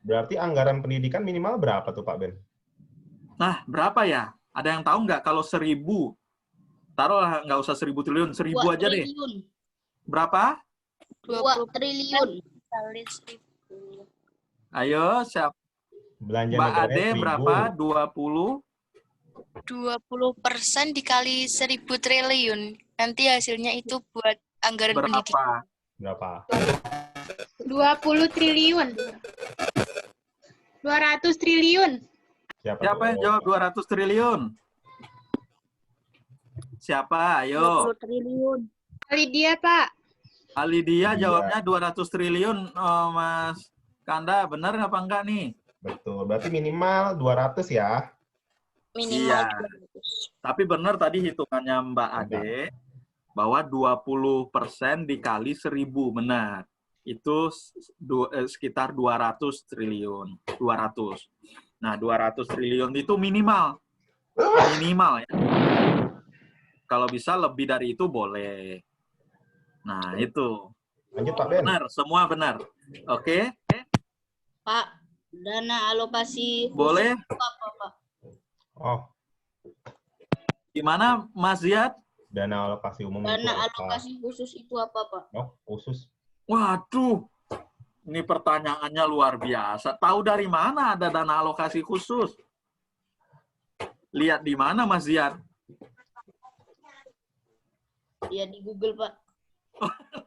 Berarti anggaran pendidikan minimal berapa tuh Pak Ben? Nah, berapa ya? Ada yang tahu nggak kalau 1.000? Taruhlah nggak usah 1.000 triliun, 1.000 aja deh. Berapa? 2 triliun. Ayo, siapa? Belanja Mbak negara Ade 1.000. berapa? 20% dikali 1.000 triliun. Nanti hasilnya itu buat anggaran pendidikan. Berapa? 20 triliun. 200 triliun. Siapa yang jawab 200 triliun? Siapa? Ayo. 20 triliun. Lydia, Pak. Alidia jawabnya 200 triliun, Mas Kanda. Benar apa enggak nih? Betul. Berarti minimal 200 ya. Iya. Tapi benar tadi hitungannya Mbak Ade, bahwa 20% dikali 1.000, benar. Itu sekitar 200 triliun. 200. Nah, 200 triliun itu minimal. Minimal ya. Kalau bisa lebih dari itu boleh. Nah, itu. Lanjut Pak Ben. Benar, semua benar. Oke. Pak, dana alokasi boleh. apa, Pak? Oh. Gimana, Mas Ziad? Dana alokasi umum Dana itu apa? alokasi khusus itu apa, Pak? Oh, khusus. Waduh, ini pertanyaannya luar biasa. Tahu dari mana ada dana alokasi khusus? Lihat di mana, Mas Ziad? Ya di Google, Pak.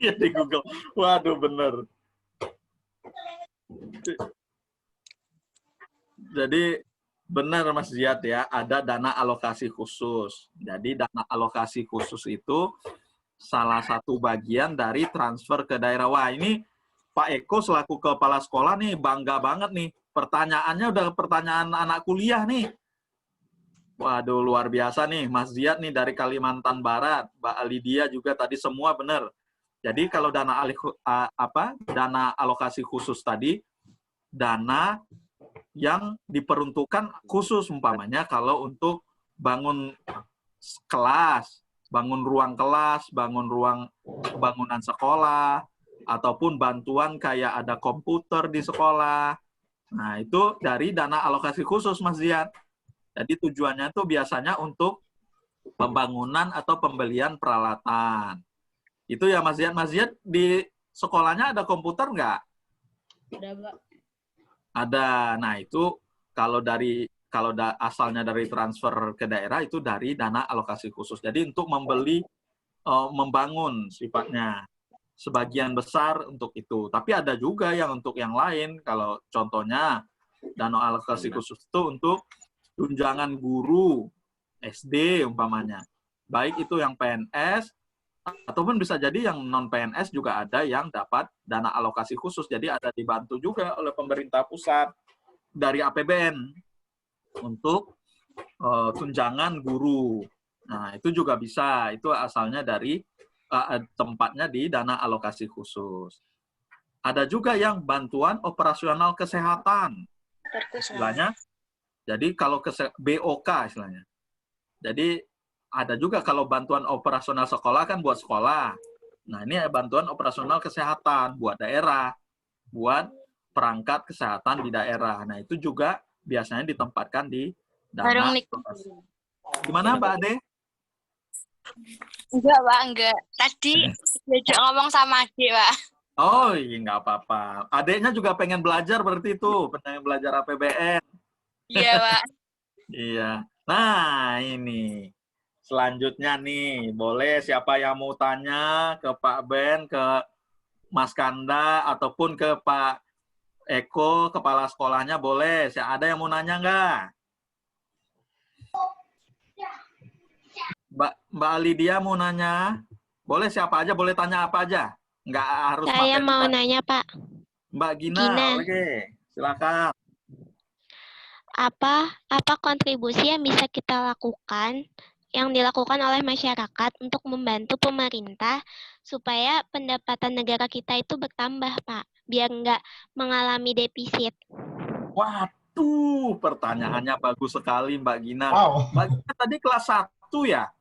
Ya di Google. Waduh, bener. Jadi Benar Mas Ziad ya, ada dana alokasi khusus. Jadi dana alokasi khusus itu salah satu bagian dari transfer ke daerah. Wah, ini Pak Eko selaku kepala sekolah nih bangga banget nih. Pertanyaannya udah pertanyaan anak kuliah nih. Waduh, luar biasa nih. Mas Ziad nih dari Kalimantan Barat, Mbak Lydia juga tadi semua benar. Jadi kalau dana alokasi khusus tadi, dana yang diperuntukkan khusus umpamanya kalau untuk bangun kelas, bangun ruang kelas, bangun bangunan sekolah, ataupun bantuan kayak ada komputer di sekolah. Nah, itu dari dana alokasi khusus, Mas Ziad. Jadi tujuannya itu biasanya untuk pembangunan atau pembelian peralatan. Itu ya Mas Ziad. Mas Ziad di sekolahnya ada komputer nggak? Ada, Pak. Ada. Nah, itu kalau asalnya dari transfer ke daerah itu dari dana alokasi khusus. Jadi untuk membangun sifatnya. Sebagian besar untuk itu. Tapi ada juga yang untuk yang lain. Kalau contohnya dana alokasi khusus itu untuk tunjangan guru SD umpamanya. Baik itu yang PNS ataupun bisa jadi yang non PNS juga ada yang dapat dana alokasi khusus. Jadi ada dibantu juga oleh pemerintah pusat dari APBN untuk tunjangan guru. Nah, itu juga bisa. Itu asalnya dari tempatnya di dana alokasi khusus. Ada juga yang bantuan operasional kesehatan. Istilahnya, jadi kalau BOK istilahnya. Jadi ada juga kalau bantuan operasional sekolah kan buat sekolah. Nah, ini bantuan operasional kesehatan buat daerah, buat perangkat kesehatan di daerah. Nah, itu juga biasanya ditempatkan di dana. Gimana, Mbak Ade? Enggak, Pak, enggak. Tadi diajak ngomong sama adik, Pak. Oh, iya, nggak apa-apa. Adeknya juga pengen belajar berarti itu, pengen belajar APBN. Iya, Pak. Iya. Nah, ini. Selanjutnya nih, boleh siapa yang mau tanya ke Pak Ben, ke Mas Kanda, ataupun ke Pak Eko, kepala sekolahnya boleh. Ada yang mau nanya nggak? Mbak Lydia mau nanya? Boleh siapa aja, boleh tanya apa aja. Nggak harus Saya pakai mau kita. nanya, Pak. Mbak Gina. Oke, silakan. Apa kontribusi yang bisa kita lakukan, yang dilakukan oleh masyarakat untuk membantu pemerintah supaya pendapatan negara kita itu bertambah, Pak, biar nggak mengalami defisit? Waduh, pertanyaannya bagus sekali, Mbak Gina. Wow. Mbak Gina tadi kelas 1 ya?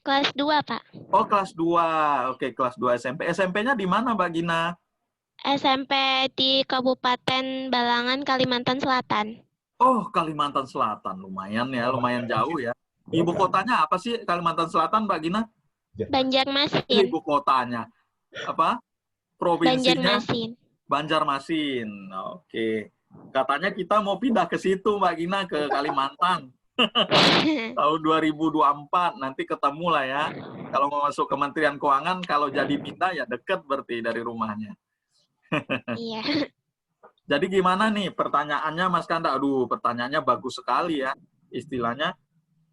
Kelas 2, Pak. Oh, kelas 2. Oke, kelas 2 SMP. SMP-nya di mana, Mbak Gina? SMP di Kabupaten Balangan, Kalimantan Selatan. Oh, Kalimantan Selatan. Lumayan ya, lumayan jauh ya. Ibu kotanya apa sih Kalimantan Selatan, Mbak Gina? Banjarmasin. Ibu kotanya. Apa? Provinsinya? Banjarmasin. Banjarmasin. Oke. Katanya kita mau pindah ke situ, Mbak Gina, ke Kalimantan. Tahun 2024. Nanti ketemu lah ya. Kalau mau masuk Kementerian Keuangan, kalau jadi pindah ya deket berarti dari rumahnya. Iya. Jadi gimana nih pertanyaannya Mas Kanda? Aduh, pertanyaannya bagus sekali ya. Istilahnya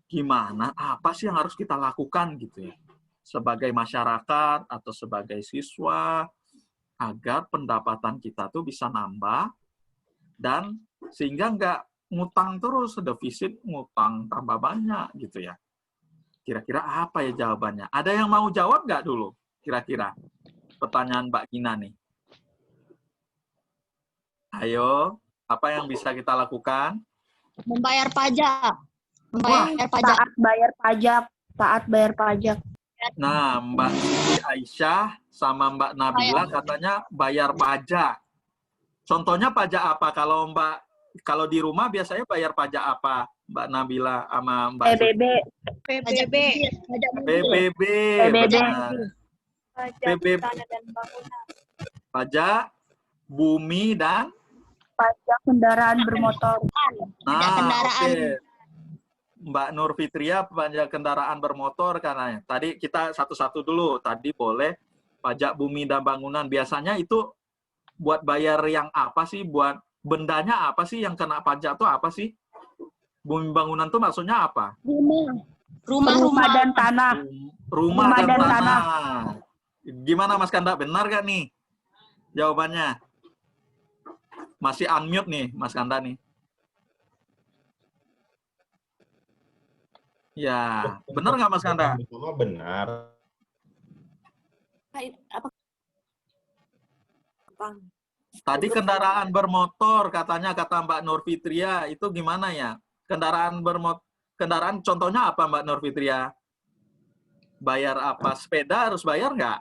gimana? Apa sih yang harus kita lakukan gitu ya? Sebagai masyarakat atau sebagai siswa agar pendapatan kita tuh bisa nambah dan sehingga nggak ngutang terus, defisit ngutang tambah banyak gitu ya. Kira-kira apa ya jawabannya? Ada yang mau jawab nggak dulu? Kira-kira pertanyaan Mbak Gina nih. Ayo, apa yang bisa kita lakukan? Membayar pajak. Membayar pajak. Taat bayar pajak. Nah, Mbak Siti Aisyah sama Mbak Nabila katanya bayar pajak. Contohnya pajak apa? Kalau di rumah biasanya bayar pajak apa? Mbak Nabila sama Mbak PBB. PBB. PBB. Benar. PBB. Pajak bumi dan Pajak kendaraan bermotor. Oke. Mbak Nur Fitria, pajak kendaraan bermotor karena tadi kita satu-satu dulu. Tadi boleh pajak bumi dan bangunan. Biasanya itu buat bayar yang apa sih? Buat bendanya apa sih yang kena pajak tuh apa sih? Bumi bangunan tuh maksudnya apa? Rumah dan tanah. Rumah dan tanah. Gimana Mas Kanda? Benar gak nih jawabannya? Masih unmute nih Mas Kanda nih. Ya, benar nggak Mas Kanda? Benar. Tadi kendaraan bermotor katanya kata Mbak Nur Fitria, itu gimana ya? Kendaraan contohnya apa Mbak Nur Fitria? Bayar apa? Sepeda harus bayar nggak?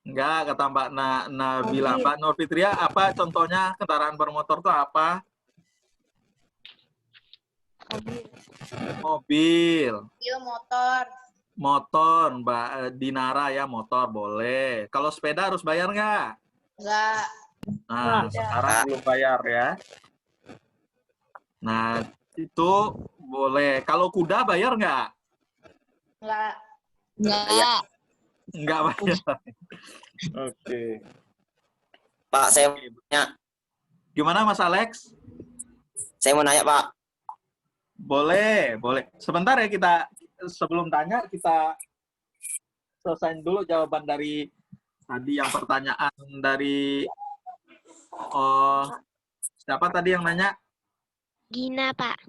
Enggak, kata Mbak Nabila. Mbak Nur Fitria, apa contohnya kendaraan bermotor itu apa? Mobil. Motor. Motor, Mbak Dinara ya, motor boleh. Kalau sepeda harus bayar nggak? Enggak. Nah, sekarang belum bayar ya. Nah, itu boleh. Kalau kuda bayar nggak? Enggak. Enggak bayar. Oke. Pak, saya mau nanya. Gimana Mas Alex? Saya mau nanya, Pak. Boleh, boleh. Sebentar ya, kita sebelum tanya kita selesaiin dulu jawaban dari tadi yang pertanyaan dari siapa tadi yang nanya? Gina, Pak.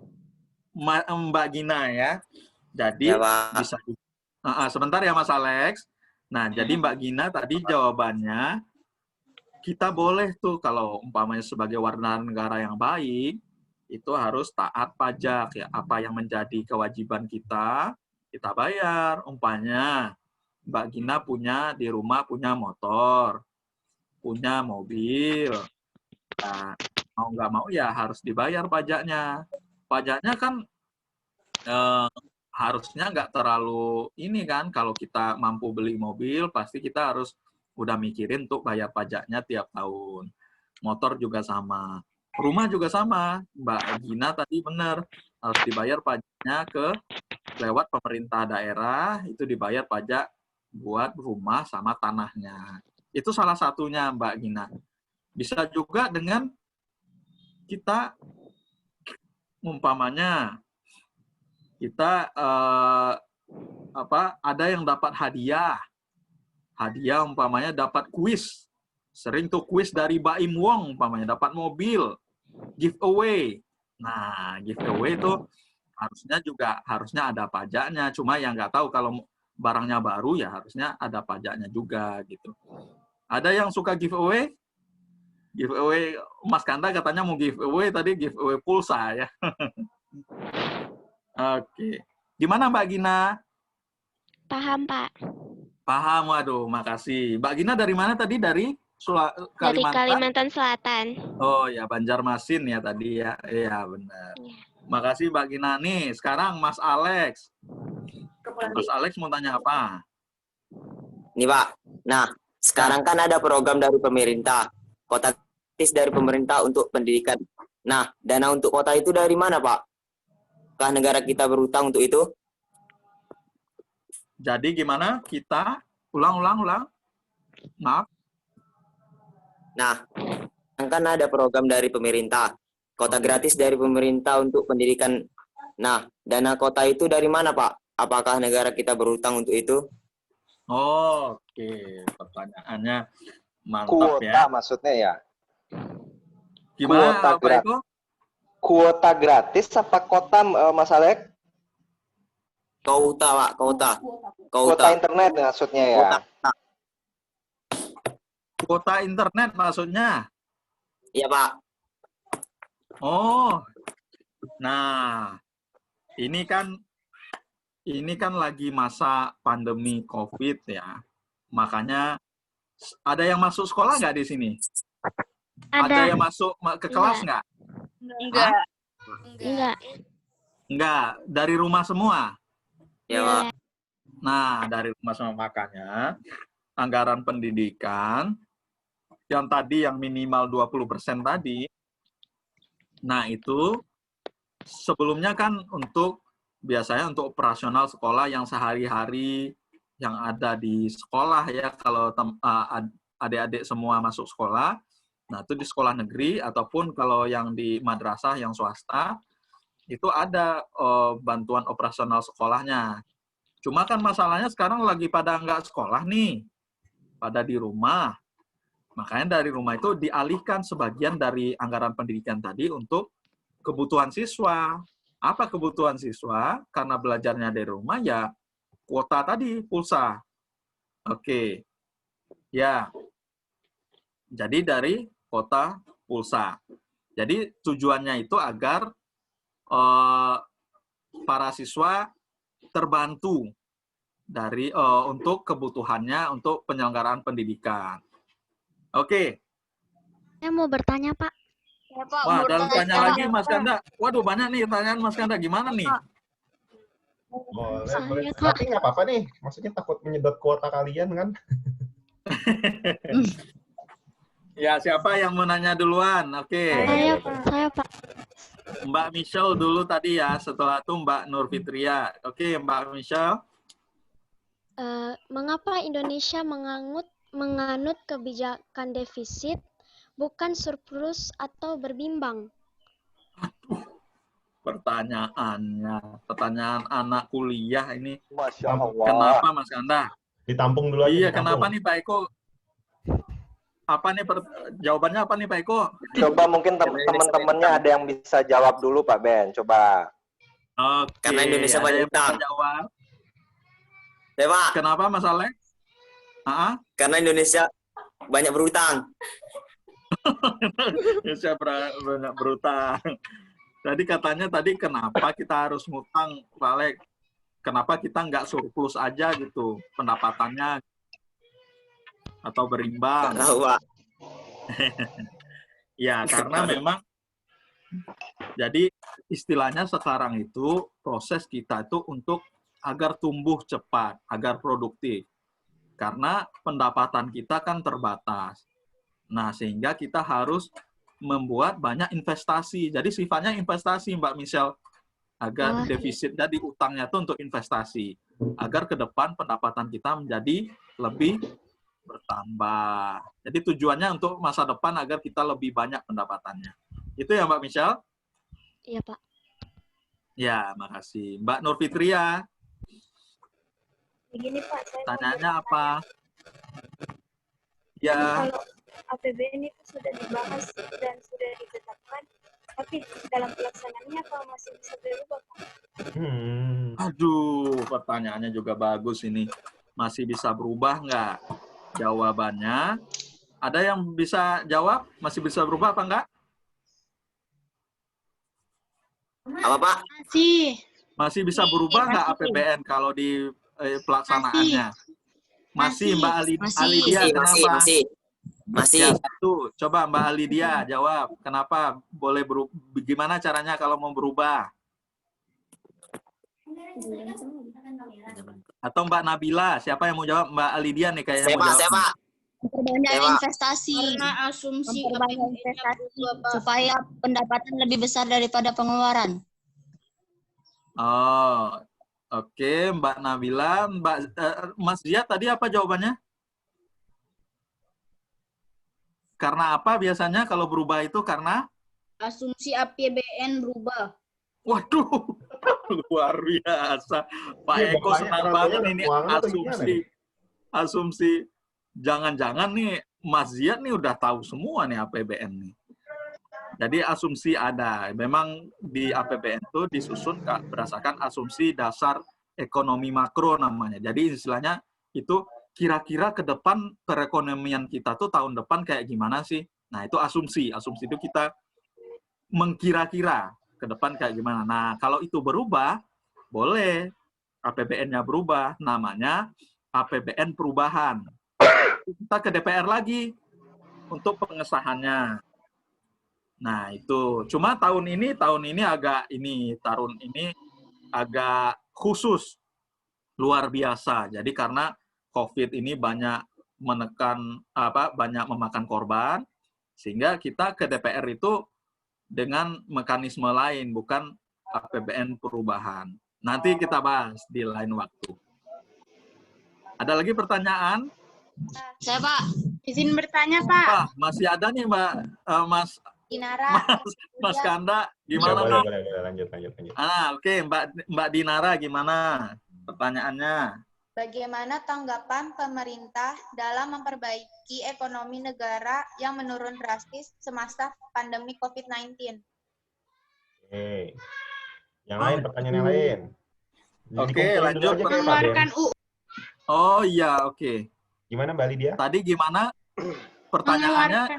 Mbak Gina ya. Jadi Ya, Pak. bisa sebentar ya Mas Alex. Nah, jadi Mbak Gina tadi jawabannya kita boleh tuh kalau umpamanya sebagai warga negara yang baik itu harus taat pajak ya. Apa yang menjadi kewajiban kita bayar. Umpamanya Mbak Gina di rumah punya motor, punya mobil. Nah, mau nggak mau ya harus dibayar pajaknya. Pajaknya kan harusnya nggak terlalu ini kan, kalau kita mampu beli mobil pasti kita harus udah mikirin untuk bayar pajaknya tiap tahun. Motor juga sama. Rumah juga sama. Mbak Gina tadi benar, harus dibayar pajaknya lewat pemerintah daerah, itu dibayar pajak buat rumah sama tanahnya. Itu salah satunya Mbak Gina. Bisa juga dengan kita umpamanya kita ada yang dapat hadiah umpamanya dapat kuis, sering tuh kuis dari Baim Wong umpamanya dapat mobil, giveaway. Nah, giveaway itu harusnya ada pajaknya, cuma yang nggak tahu kalau barangnya baru ya harusnya ada pajaknya juga gitu. Ada yang suka giveaway? Giveaway, Mas Kanda katanya mau giveaway tadi, giveaway pulsa ya. Oke. Gimana Mbak Gina? Paham, Pak. Paham, waduh, makasih. Mbak Gina dari mana tadi? Dari Kalimantan? Dari Kalimantan Selatan. Oh ya, Banjarmasin ya tadi ya. Iya, benar. Ya. Makasih Mbak Gina. Nih, sekarang Mas Alex. Mas Alex mau tanya apa? Nih, Pak. Nah, sekarang kan ada program dari pemerintah. Kota gratis dari pemerintah untuk pendidikan. Nah, dana untuk kota itu dari mana, Pak? Apakah negara kita berutang untuk itu? Jadi gimana? Kita ulang. Maaf. Nah, kan ada program dari pemerintah. Kota gratis dari pemerintah untuk pendidikan. Nah, dana kota itu dari mana, Pak? Apakah negara kita berutang untuk itu? Oh, oke. Pertanyaannya mantap Kuota ya. maksudnya ya? Gimana Kuota Pak Eko? Kuota gratis apa kota, Mas Alek? Kota, Pak. Kuota internet maksudnya ya? Kuota internet maksudnya? Iya, Pak. Oh. Nah, ini kan lagi masa pandemi COVID ya. Makanya ada yang masuk sekolah nggak di sini? Ada yang masuk ke kelas nggak? Enggak. Dari rumah semua? Ya, Pak. Nah, dari rumah semua, makanya anggaran pendidikan yang tadi yang minimal 20% tadi, nah itu sebelumnya kan biasanya untuk operasional sekolah yang sehari-hari yang ada di sekolah ya, kalau adik-adik semua masuk sekolah, Nah, itu di sekolah negeri ataupun kalau yang di madrasah yang swasta, itu ada bantuan operasional sekolahnya. Cuma kan masalahnya sekarang lagi pada nggak sekolah nih, pada di rumah. Makanya dari rumah itu dialihkan sebagian dari anggaran pendidikan tadi untuk kebutuhan siswa. Apa kebutuhan siswa? Karena belajarnya dari rumah, ya kuota tadi, pulsa. Oke. Ya. Jadi dari kuota pulsa. Jadi tujuannya itu agar para siswa terbantu dari untuk kebutuhannya untuk penyelenggaraan pendidikan. Oke. Saya mau bertanya, Pak. Ya, Pak, Wah, menurut dalam saya tanya sekarang lagi Mas Kanda. Waduh, banyak nih pertanyaan Mas Kanda. Gimana nih? Boleh, Saya, boleh. Kak. Tapi nggak apa-apa nih. Maksudnya takut menyedot kuota kalian kan? Ya, siapa yang mau nanya duluan? Oke. Saya, Pak. Mbak Michelle dulu tadi ya, setelah itu Mbak Nur Fitria. Oke, Mbak Michelle. Mengapa Indonesia menganut kebijakan defisit, bukan surplus atau berbimbang? Pertanyaan anak kuliah ini. Masya Allah. Kenapa Mas Kanda? Ditampung dulu aja. Iya, ditampung. kenapa nih Pak Eko? Apa nih jawabannya apa nih Pak Eko? Coba mungkin teman-temannya ada yang bisa jawab dulu Pak Ben. Coba. Oke. Karena Indonesia ada banyak yang bisa utang. jawab. Pak. Kenapa Mas Alex? Karena Indonesia banyak berutang. Indonesia banyak berutang. Tadi katanya kenapa kita harus ngutang, Pak Alex? Kenapa kita nggak surplus aja gitu pendapatannya atau berimbang? Tahu, Pak. Ya, karena memang jadi istilahnya sekarang itu proses kita itu untuk agar tumbuh cepat, agar produktif. Karena pendapatan kita kan terbatas. Nah, sehingga kita harus membuat banyak investasi. Jadi sifatnya investasi, Mbak Michelle. Agar defisit jadi utangnya itu untuk investasi. Agar ke depan pendapatan kita menjadi lebih bertambah. Jadi tujuannya untuk masa depan agar kita lebih banyak pendapatannya. Itu ya Mbak Michelle? Iya, Pak. Ya, makasih. Mbak Nur Fitria. Begini Pak, saya Tanyanya apa? Ya. Kalau APBN itu sudah dibahas dan sudah ditetapkan, tapi dalam pelaksanaannya apa masih bisa berubah, Pak? Aduh, pertanyaannya juga bagus ini. Masih bisa berubah nggak? Jawabannya, ada yang bisa jawab? Masih bisa berubah apa enggak? Apa, Pak? Masih bisa berubah nggak APBN kalau di pelaksanaannya? Masih, Mbak Alidia, kenapa? Masih. Ya, satu. Coba Mbak Alidia jawab. Kenapa boleh berubah? Gimana caranya kalau mau berubah? Atau Mbak Nabila, siapa yang mau jawab? Mbak Alidia nih kayaknya mau jawab. Saya, Pak. Memperbanyak investasi. Karena asumsi Memperbanyak investasi supaya pendapatan lebih besar daripada pengeluaran. Oh, oke, Mbak Nabila. Mas Zia tadi apa jawabannya? Karena apa biasanya kalau berubah itu karena? Asumsi APBN berubah. Waduh, luar biasa. Pak Eko senang banget ini asumsi. Jangan-jangan nih Mas Zia nih udah tahu semua nih APBN nih. Jadi asumsi ada. Memang di APBN itu disusun berdasarkan asumsi dasar ekonomi makro namanya. Jadi istilahnya itu kira-kira ke depan perekonomian kita tuh tahun depan kayak gimana sih? Nah, itu asumsi. Asumsi itu kita mengkira-kira ke depan kayak gimana. Nah, kalau itu berubah, boleh APBN-nya berubah. Namanya APBN perubahan. Kita ke DPR lagi untuk pengesahannya. Nah, itu. Cuma tahun ini agak khusus. Luar biasa. Jadi karena COVID ini banyak memakan korban, sehingga kita ke DPR itu dengan mekanisme lain, bukan APBN perubahan. Nanti kita bahas di lain waktu. Ada lagi pertanyaan? Saya, Pak. Izin bertanya, Pak. Wah, masih ada nih Mbak, Mas Dinara. Mas Kanda, Ya, gimana boleh, Mbak? boleh, boleh. Lanjut. Oke, Mbak Dinara gimana pertanyaannya? Bagaimana tanggapan pemerintah dalam memperbaiki ekonomi negara yang menurun drastis semasa pandemi COVID-19? Oke. Yang lain, pertanyaan yang lain. Oke, Dikumpulin dulu lanjut. aja kayak Pak Ben. Mengeluarkan Oh iya, oke. Gimana Mbak Lydia? Tadi gimana pertanyaannya?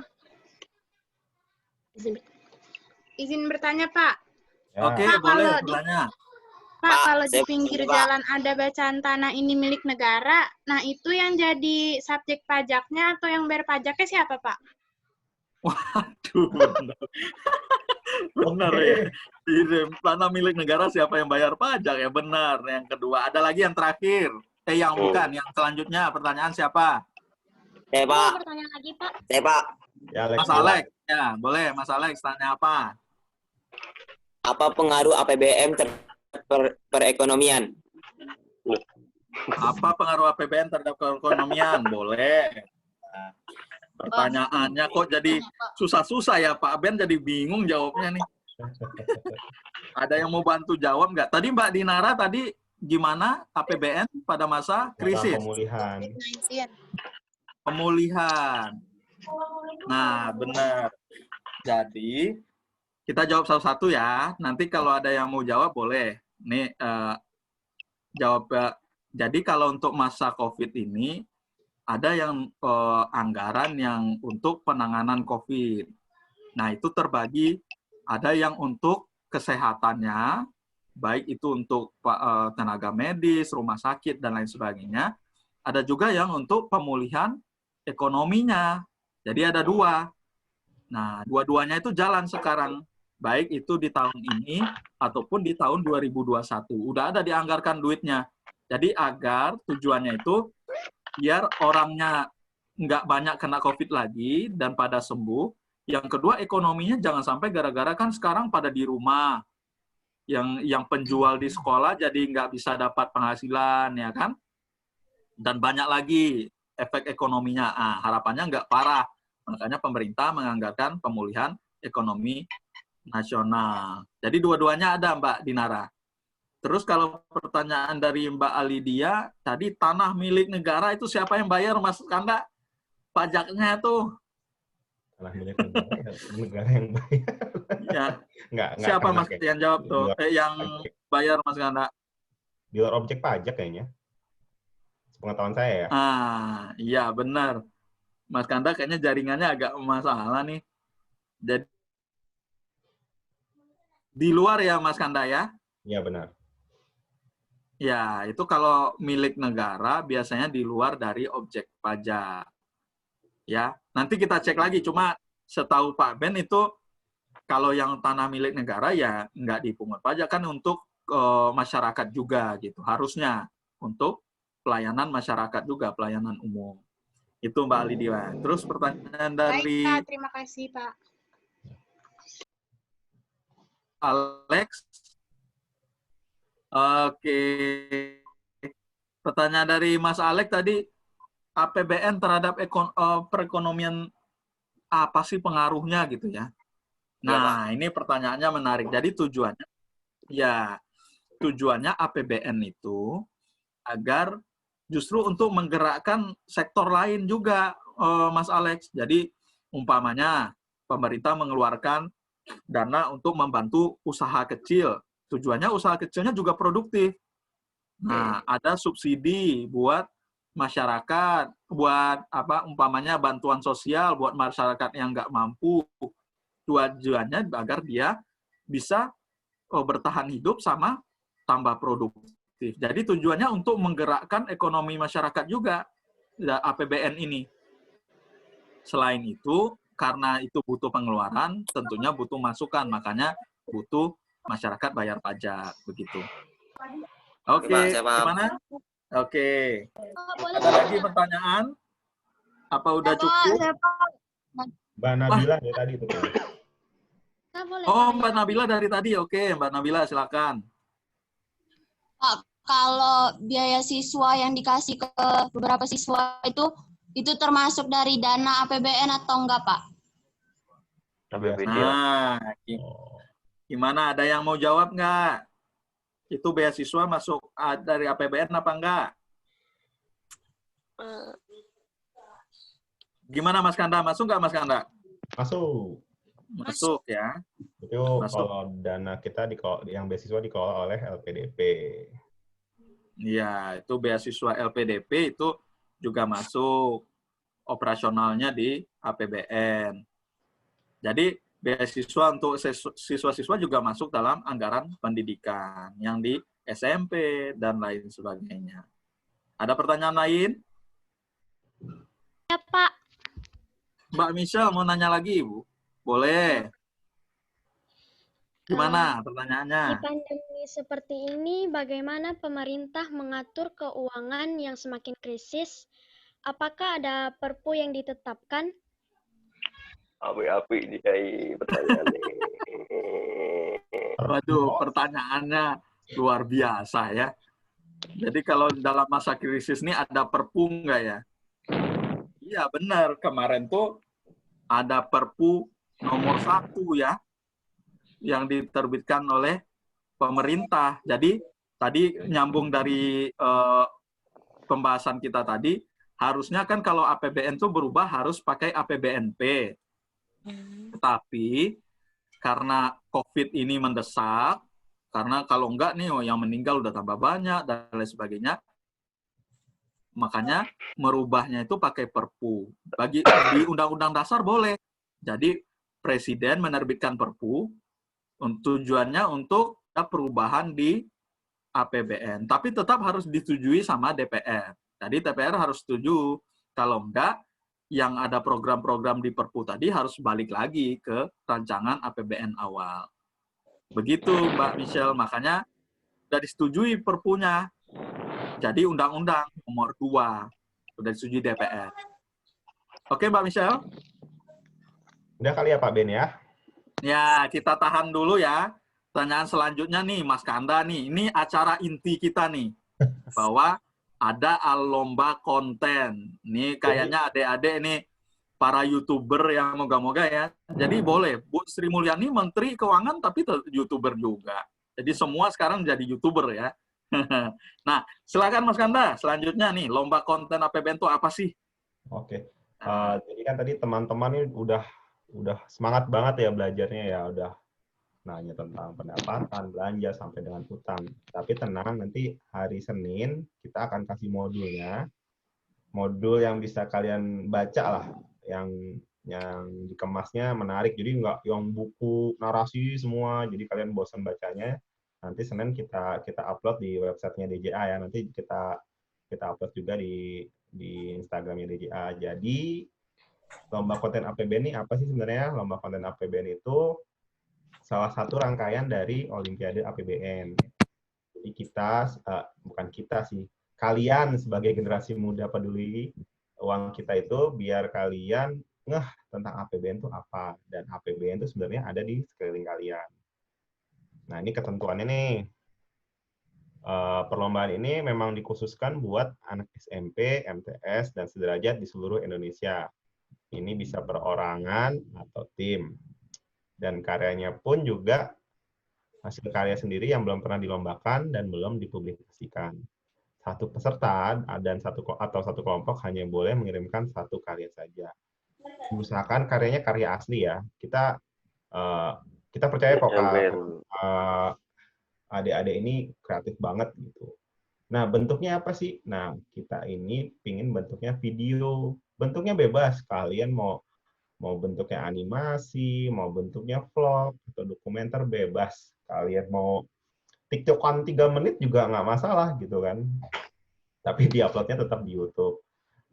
Izin bertanya, Pak. Ya. Oke, Pak, boleh kalau di- bertanya. Pak, kalau di saya pinggir begini, Pak. jalan ada bacaan tanah ini milik negara, nah itu yang jadi subjek pajaknya atau yang bayar pajaknya siapa, Pak? Waduh, benar. Benar ya. Di tanah milik negara siapa yang bayar pajak ya? Benar. Yang kedua, ada lagi yang terakhir. Yang bukan, yang selanjutnya pertanyaan siapa? Saya, Pak. Pertanyaan lagi, Pak. Saya, Pak. Ya, Alex. Mas Alex. Ya, boleh Mas Alex tanya apa? Apa pengaruh APBN terhadap perekonomian? Apa pengaruh APBN terhadap perekonomian? Boleh. Nah, pertanyaannya kok jadi susah-susah ya Pak Ben, jadi bingung jawabnya nih. Ada yang mau bantu jawab nggak? Tadi Mbak Dinara tadi gimana APBN pada masa krisis? Pemulihan. Pemulihan. Nah, benar. Jadi kita jawab satu-satu ya. Nanti kalau ada yang mau jawab boleh. Nih jawab. Jadi kalau untuk masa COVID ini ada yang anggaran yang untuk penanganan COVID. Nah, itu terbagi, ada yang untuk kesehatannya, baik itu untuk tenaga medis, rumah sakit, dan lain sebagainya. Ada juga yang untuk pemulihan ekonominya. Jadi ada dua. Nah, dua-duanya itu jalan sekarang. Baik itu di tahun ini ataupun di tahun 2021. Udah ada dianggarkan duitnya. Jadi agar tujuannya itu biar orangnya nggak banyak kena COVID lagi dan pada sembuh. Yang kedua, ekonominya jangan sampai gara-gara kan sekarang pada di rumah. Yang penjual di sekolah jadi nggak bisa dapat penghasilan, ya kan? Dan banyak lagi efek ekonominya. Harapannya nggak parah. Makanya pemerintah menganggarkan pemulihan ekonomi nasional. Jadi dua-duanya ada, Mbak Dinara. Terus kalau pertanyaan dari Mbak Alidia, tadi tanah milik negara itu siapa yang bayar, Mas Kanda? Pajaknya tuh. Tanah milik negara yang bayar. Ya. Nggak Siapa Mas kayak yang jawab tuh? Yang bayar, Mas Kanda? Di luar objek pajak kayaknya. Pengetahuan saya ya. Iya benar. Mas Kanda kayaknya jaringannya agak masalah nih. Jadi di luar ya Mas Kanda ya? Iya benar. Ya, itu kalau milik negara biasanya di luar dari objek pajak. Ya, nanti kita cek lagi. Cuma setahu Pak Ben itu kalau yang tanah milik negara ya nggak dipungut pajak, kan untuk masyarakat juga gitu. Harusnya untuk pelayanan masyarakat juga, pelayanan umum. Itu Mbak Lidia. Terus pertanyaan dari Baik, Pak. Terima kasih, Pak. Alex. Oke. Pertanyaan dari Mas Alex tadi, APBN terhadap perekonomian apa sih pengaruhnya gitu ya? Nah, ini pertanyaannya menarik. Jadi tujuannya APBN itu agar justru untuk menggerakkan sektor lain juga, Mas Alex. Jadi umpamanya pemerintah mengeluarkan dana untuk membantu usaha kecil. Tujuannya usaha kecilnya juga produktif. Nah, ada subsidi buat masyarakat, buat umpamanya bantuan sosial buat masyarakat yang nggak mampu. Tujuannya agar dia bisa bertahan hidup sama tambah produktif. Jadi tujuannya untuk menggerakkan ekonomi masyarakat juga, APBN ini. Selain itu, karena itu butuh pengeluaran, tentunya butuh masukan, makanya butuh masyarakat bayar pajak, begitu. Oke, gimana? Oke. Ada lagi pertanyaan? Apa udah cukup? Mbak Nabila dari tadi itu. Oh, Mbak Nabila dari tadi. Oke, Mbak Nabila silakan. Pak, kalau biaya siswa yang dikasih ke beberapa siswa itu Itu termasuk dari dana APBN atau enggak, Pak? Nah, gimana? Ada yang mau jawab nggak? Itu beasiswa masuk dari APBN apa enggak? Gimana Mas Kanda? Masuk nggak Mas Kanda? Masuk. Masuk ya. Itu Masuk. kalau dana kita yang beasiswa dikelola oleh LPDP. Iya, itu beasiswa LPDP itu juga masuk operasionalnya di APBN. Jadi beasiswa untuk siswa-siswa juga masuk dalam anggaran pendidikan yang di SMP dan lain sebagainya. Ada pertanyaan lain? Ya, Pak. Mbak Michelle mau nanya lagi, Bu? Boleh. Gimana Di pertanyaannya? pandemi seperti ini, bagaimana pemerintah mengatur keuangan yang semakin krisis? Apakah ada perpu yang ditetapkan? Api-api ini kayak pertanyaan ini. Waduh, pertanyaannya luar biasa ya. Jadi kalau dalam masa krisis ini ada perpu nggak ya? Iya benar, kemarin tuh ada perpu nomor 1 ya, yang diterbitkan oleh pemerintah. Jadi tadi nyambung dari pembahasan kita tadi, harusnya kan kalau APBN itu berubah harus pakai APBNP. Tetapi karena COVID ini mendesak, karena kalau enggak nih yang meninggal udah tambah banyak dan lain sebagainya, makanya merubahnya itu pakai perpu. Di Undang-Undang Dasar boleh. Jadi Presiden menerbitkan perpu, tujuannya untuk perubahan di APBN. Tapi tetap harus disetujui sama DPR. Jadi DPR harus setuju. Kalau enggak, yang ada program-program di perpu tadi harus balik lagi ke rancangan APBN awal. Begitu Mbak Michelle, makanya sudah disetujui perpunya. Jadi Undang-Undang nomor 2 sudah disetujui DPR. Oke Mbak Michelle? Udah kali ya Pak Ben ya? Ya, kita tahan dulu ya. Pertanyaan selanjutnya nih, Mas Kanda nih. Ini acara inti kita nih. Bahwa ada lomba konten. Ini kayaknya adik-adik nih, para YouTuber yang moga-moga ya. Jadi boleh, Bu Sri Mulyani Menteri Keuangan, tapi YouTuber juga. Jadi semua sekarang jadi YouTuber ya. Nah, silakan Mas Kanda. Selanjutnya nih, lomba konten APBN itu apa sih? Oke. Jadi kan tadi teman-teman ini udah semangat banget ya belajarnya ya, udah nanya tentang pendapatan, belanja, sampai dengan utang. Tapi tenang, nanti hari Senin kita akan kasih modulnya. Modul yang bisa kalian baca lah, yang dikemasnya menarik. Jadi nggak yang buku narasi semua, jadi kalian bosan bacanya. Nanti Senin kita upload di websitenya DJA ya. Nanti kita upload juga di Instagramnya DJA. Jadi lomba konten APBN ini apa sih sebenarnya? Lomba konten APBN itu salah satu rangkaian dari Olimpiade APBN. Jadi bukan kita sih, kalian sebagai generasi muda peduli uang kita itu, biar kalian ngeh tentang APBN itu apa. Dan APBN itu sebenarnya ada di sekeliling kalian. Nah, ini ketentuannya nih. Perlombaan ini memang dikhususkan buat anak SMP, MTS, dan sederajat di seluruh Indonesia. Ini bisa perorangan atau tim. Dan karyanya pun juga hasil karya sendiri yang belum pernah dilombakan dan belum dipublikasikan. Satu peserta dan satu kelompok hanya boleh mengirimkan satu karya saja. Usahakan karyanya karya asli ya. Kita percaya kok adik-adik ini kreatif banget gitu. Nah, bentuknya apa sih? Nah, kita ini pingin bentuknya video. Bentuknya bebas. Kalian mau bentuknya animasi, mau bentuknya vlog, atau dokumenter, bebas. Kalian mau TikTokan 3 menit juga nggak masalah gitu kan. Tapi di-uploadnya tetap di YouTube.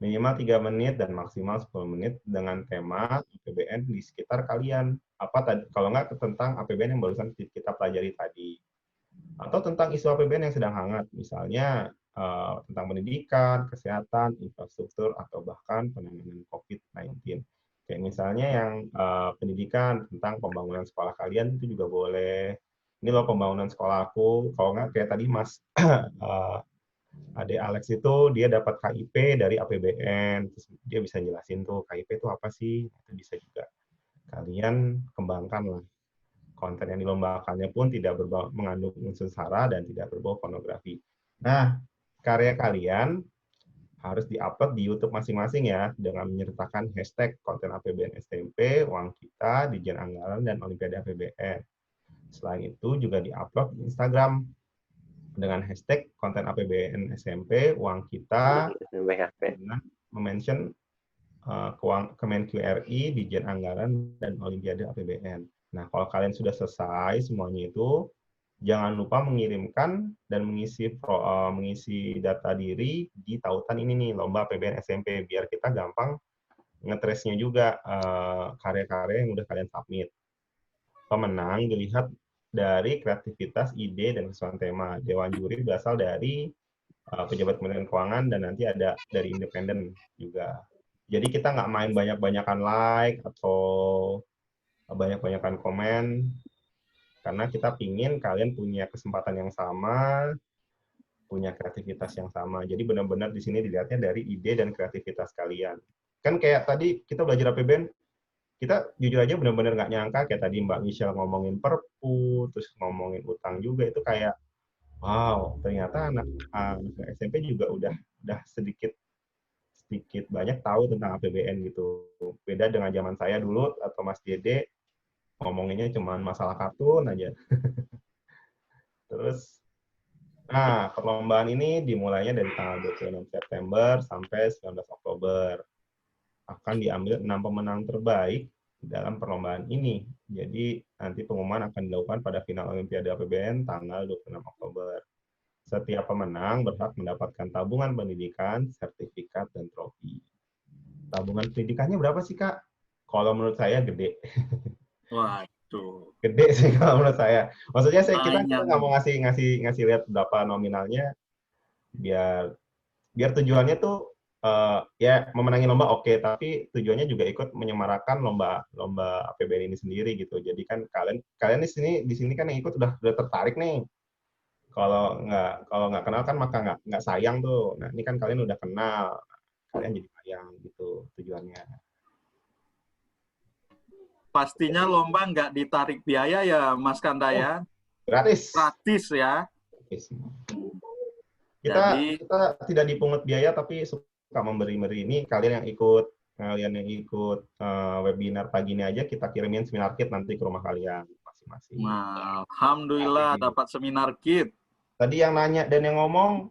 Minimal 3 menit dan maksimal 10 menit dengan tema APBN di sekitar kalian. Kalau nggak tentang APBN yang barusan kita pelajari tadi. Atau tentang isu APBN yang sedang hangat. Misalnya tentang pendidikan, kesehatan, infrastruktur, atau bahkan penanganan COVID-19. Kayak misalnya yang pendidikan, tentang pembangunan sekolah kalian itu juga boleh. Ini loh pembangunan sekolah aku. Kalau nggak kayak tadi Mas Adik Alex itu dia dapat KIP dari APBN, terus dia bisa jelasin tuh KIP itu apa sih, itu bisa juga kalian kembangkan lah. Konten yang dilombakannya pun tidak mengandung unsur sara dan tidak berbau pornografi. Nah, karya kalian harus diupload di YouTube masing-masing ya, dengan menyertakan hashtag konten APBN SMP, uang kita, Dijen Anggaran, dan Olimpiade APBN. Selain itu juga diupload di Instagram dengan hashtag konten APBN SMP, uang kita, dengan mention Kemenq RI, Dijen Anggaran, dan Olimpiade APBN. Nah, kalau kalian sudah selesai semuanya itu, jangan lupa mengirimkan dan mengisi data diri di tautan ini nih, Lomba APBN SMP, biar kita gampang ngetrace-nya juga karya-karya yang udah kalian submit. Pemenang dilihat dari kreativitas, ide, dan kesesuaian tema. Dewan juri berasal dari pejabat Kementerian Keuangan dan nanti ada dari independen juga. Jadi kita nggak main banyak-banyakan like atau banyak-banyakan komen, karena kita pingin kalian punya kesempatan yang sama, punya kreativitas yang sama. Jadi benar-benar di sini dilihatnya dari ide dan kreativitas kalian. Kan kayak tadi kita belajar APBN, kita jujur aja benar-benar nggak nyangka, kayak tadi Mbak Michelle ngomongin perpu, terus ngomongin utang juga, itu kayak, wow, ternyata anak SMP juga udah sedikit banyak tahu tentang APBN gitu. Beda dengan zaman saya dulu atau Mas Dede, ngomonginnya cuma masalah kartun aja. Terus, nah, perlombaan ini dimulainya dari tanggal 26 September sampai 19 Oktober. Akan diambil 6 pemenang terbaik dalam perlombaan ini. Jadi, nanti pengumuman akan dilakukan pada final Olimpiade APBN tanggal 26 Oktober. Setiap pemenang berhak mendapatkan tabungan pendidikan, sertifikat, dan trofi. Tabungan pendidikannya berapa sih, Kak? Kalau menurut saya gede. Waduh. Gede sih kalau menurut saya. Maksudnya kita nggak mau ngasih lihat berapa nominalnya, biar tujuannya tuh ya memenangi lomba oke, tapi tujuannya juga ikut menyemarakan lomba APBN ini sendiri gitu. Jadi kan kalian di sini kan yang ikut udah tertarik nih. Kalau nggak kenal kan maka nggak sayang tuh. Nah, ini kan kalian udah kenal, kalian jadi sayang gitu tujuannya. Pastinya lomba nggak ditarik biaya ya, Mas Kanda ya? Gratis. Gratis ya. Gratis. Kita tidak dipungut biaya, tapi suka memberi ini. Kalian yang ikut webinar pagi ini aja, kita kirimin seminar kit nanti ke rumah kalian masing-masing. Nah, alhamdulillah dapat seminar kit. Tadi yang nanya dan yang ngomong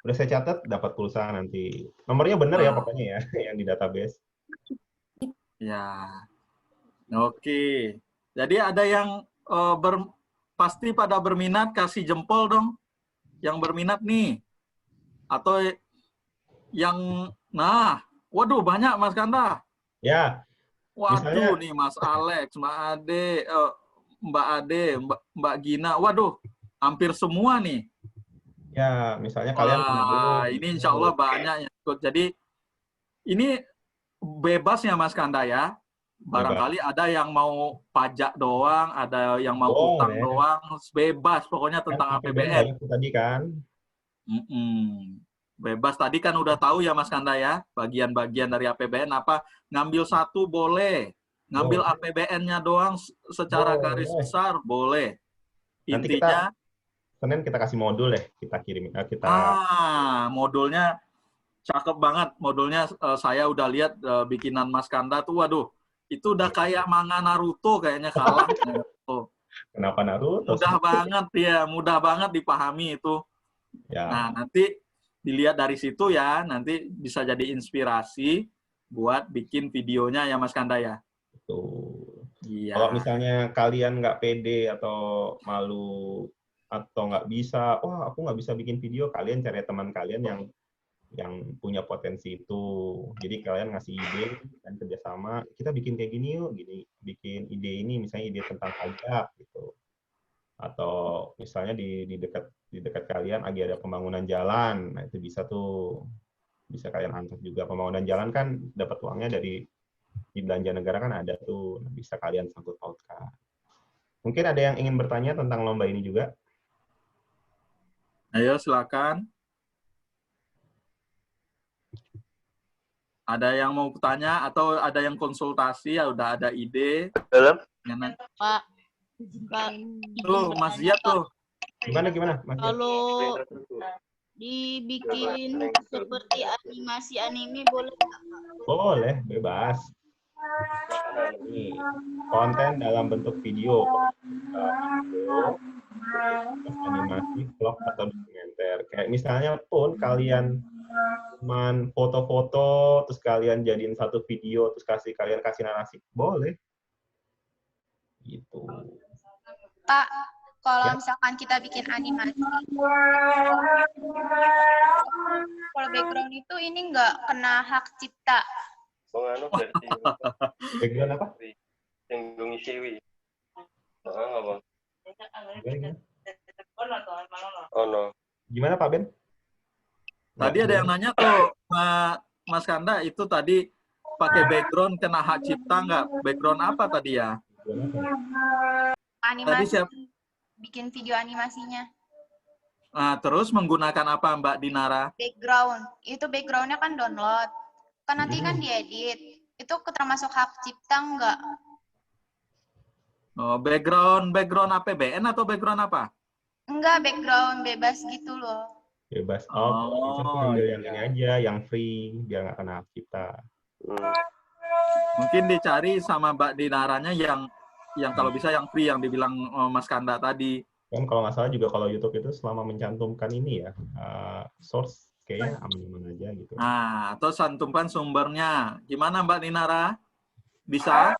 udah saya catat, dapat pulsa nanti. Nomornya bener ya pokoknya ya, yang di database. Ya. Oke. Jadi ada yang pasti pada berminat, kasih jempol dong. Yang berminat nih. Atau yang, waduh banyak Mas Kanda. Ya. Waduh nih Mas Alex, Mbak Ade, Mbak Gina. Waduh, hampir semua nih. Ya, misalnya kalian. Ini insya Allah banyak yang ikut. Jadi ini bebas ya Mas Kanda ya. Barangkali ada yang mau pajak doang, ada yang mau utang doang, bebas pokoknya tentang APBN. Tadi kan. Bebas tadi kan udah tahu ya Mas Kanda ya, bagian-bagian dari APBN apa, ngambil satu boleh, ngambil APBN-nya doang secara garis besar boleh. Intinya Senin kita kasih modul deh, kita kirim modulnya cakep banget, modulnya saya udah lihat bikinan Mas Kanda tuh, waduh. Itu udah kayak manga Naruto kayaknya kalah. Kenapa Naruto? Mudah banget dipahami itu. Ya. Nah, nanti dilihat dari situ ya, nanti bisa jadi inspirasi buat bikin videonya ya Mas Kanda ya. Betul. Iya. Kalau misalnya kalian nggak pede atau malu atau nggak bisa, aku nggak bisa bikin video, kalian cari teman kalian yang punya potensi itu. Jadi kalian ngasih ide dan kerjasama, kita bikin kayak gini yuk, bikin ide ini, misalnya ide tentang pajak gitu. Atau misalnya di dekat kalian lagi ada pembangunan jalan, nah itu bisa kalian angkat juga. Pembangunan jalan kan dapat uangnya di belanja negara kan ada tuh, bisa kalian sangkut pautkan. Mungkin ada yang ingin bertanya tentang lomba ini juga? Ayo silakan. Ada yang mau tanya atau ada yang konsultasi? Ya udah ada ide? Pak, Tuh, Mas Zia tuh. Gimana Mas? Kalau dibikin seperti animasi anime boleh nggak, Pak? Boleh, bebas. Ini konten dalam bentuk video, terus animasi, vlog atau dokumenter. Kayak misalnya pun kalian cuman foto-foto, terus kalian jadiin satu video, terus kalian kasih narasi, boleh. Gitu. Pak, kalau Ya. misalkan kita bikin animasi, kalau background itu ini nggak kena hak cipta. Background apa? Yang Siwi. Gimana Pak Ben? Tadi ada yang nanya tuh, Mas Kanda, itu tadi pakai background kena hak cipta nggak? Background apa tadi ya? Animasi, siap. bikin video animasinya. Nah, terus menggunakan apa Mbak Dinara? Background, itu backgroundnya kan download. Kan nanti kan diedit. Itu termasuk hak cipta nggak? Oh, background APBN atau background apa? Enggak, background bebas gitu loh. Bebas. Oh, bisa ambil yang ini aja, yang free, biar nggak kena hak cipta. Mungkin dicari sama Mbak Dinaranya yang kalau bisa yang free, yang dibilang Mas Kanda tadi. Kan kalau nggak salah juga kalau YouTube itu selama mencantumkan ini ya, source kayaknya aman-aman aja gitu. Nah, atau cantumkan sumbernya. Gimana Mbak Dinara? Bisa?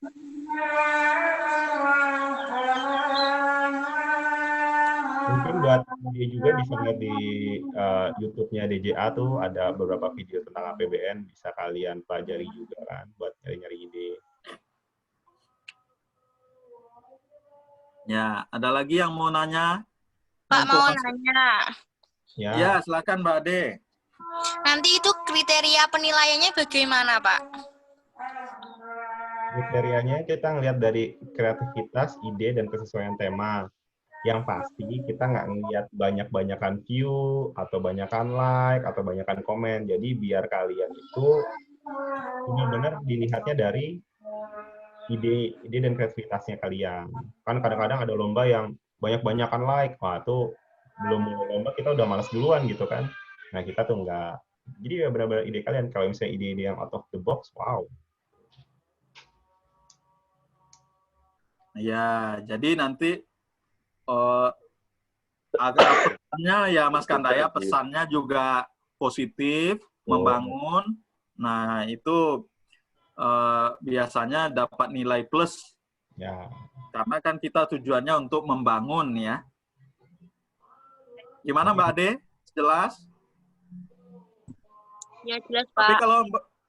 Mungkin buat dia juga bisa lihat di YouTube-nya DJA tuh ada beberapa video tentang APBN, bisa kalian pelajari juga kan buat nyari-nyari ide. Ya, ada lagi yang mau nanya? Pak mau nanya. Ya, silakan Mbak Ade. Nanti itu kriteria penilaiannya bagaimana, Pak? Kriterianya kita ngelihat dari kreativitas, ide, dan kesesuaian tema. Yang pasti kita nggak ngelihat banyak-banyakan view, atau banyakan like, atau banyakan komen. Jadi biar kalian itu benar-benar dilihatnya dari ide dan kreativitasnya kalian. Kan kadang-kadang ada lomba yang banyak-banyakan like. Wah, itu belum mulai lomba kita udah malas duluan gitu kan. Nah, kita tuh nggak. Jadi ya benar-benar ide kalian. Kalau misalnya ide-ide yang out of the box, wow. Ya, jadi nanti agar pesannya ya Mas Kandaya, pesannya juga positif, membangun. Nah, itu biasanya dapat nilai plus. Ya. Karena kan kita tujuannya untuk membangun ya. Gimana Mbak Ade? Jelas? Ya, jelas, Pak. Tapi kalau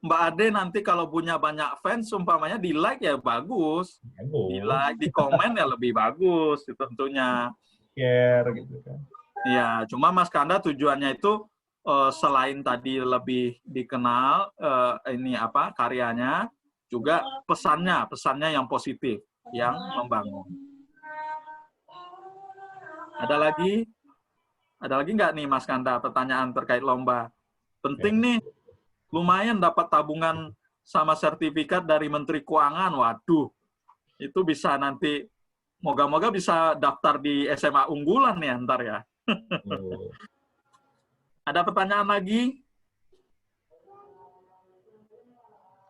Mbak Ade nanti kalau punya banyak fans, umpamanya di like ya bagus. Di like, di komen ya lebih bagus tentunya. Share gitu kan. Ya, cuma Mas Kanda tujuannya itu selain tadi lebih dikenal ini apa karyanya, juga pesannya yang positif, yang membangun. Ada lagi nggak nih Mas Kanda pertanyaan terkait lomba? Penting nih, lumayan dapat tabungan sama sertifikat dari Menteri Keuangan. Waduh, itu bisa nanti, moga-moga bisa daftar di SMA unggulan nih ntar ya. Ada pertanyaan lagi?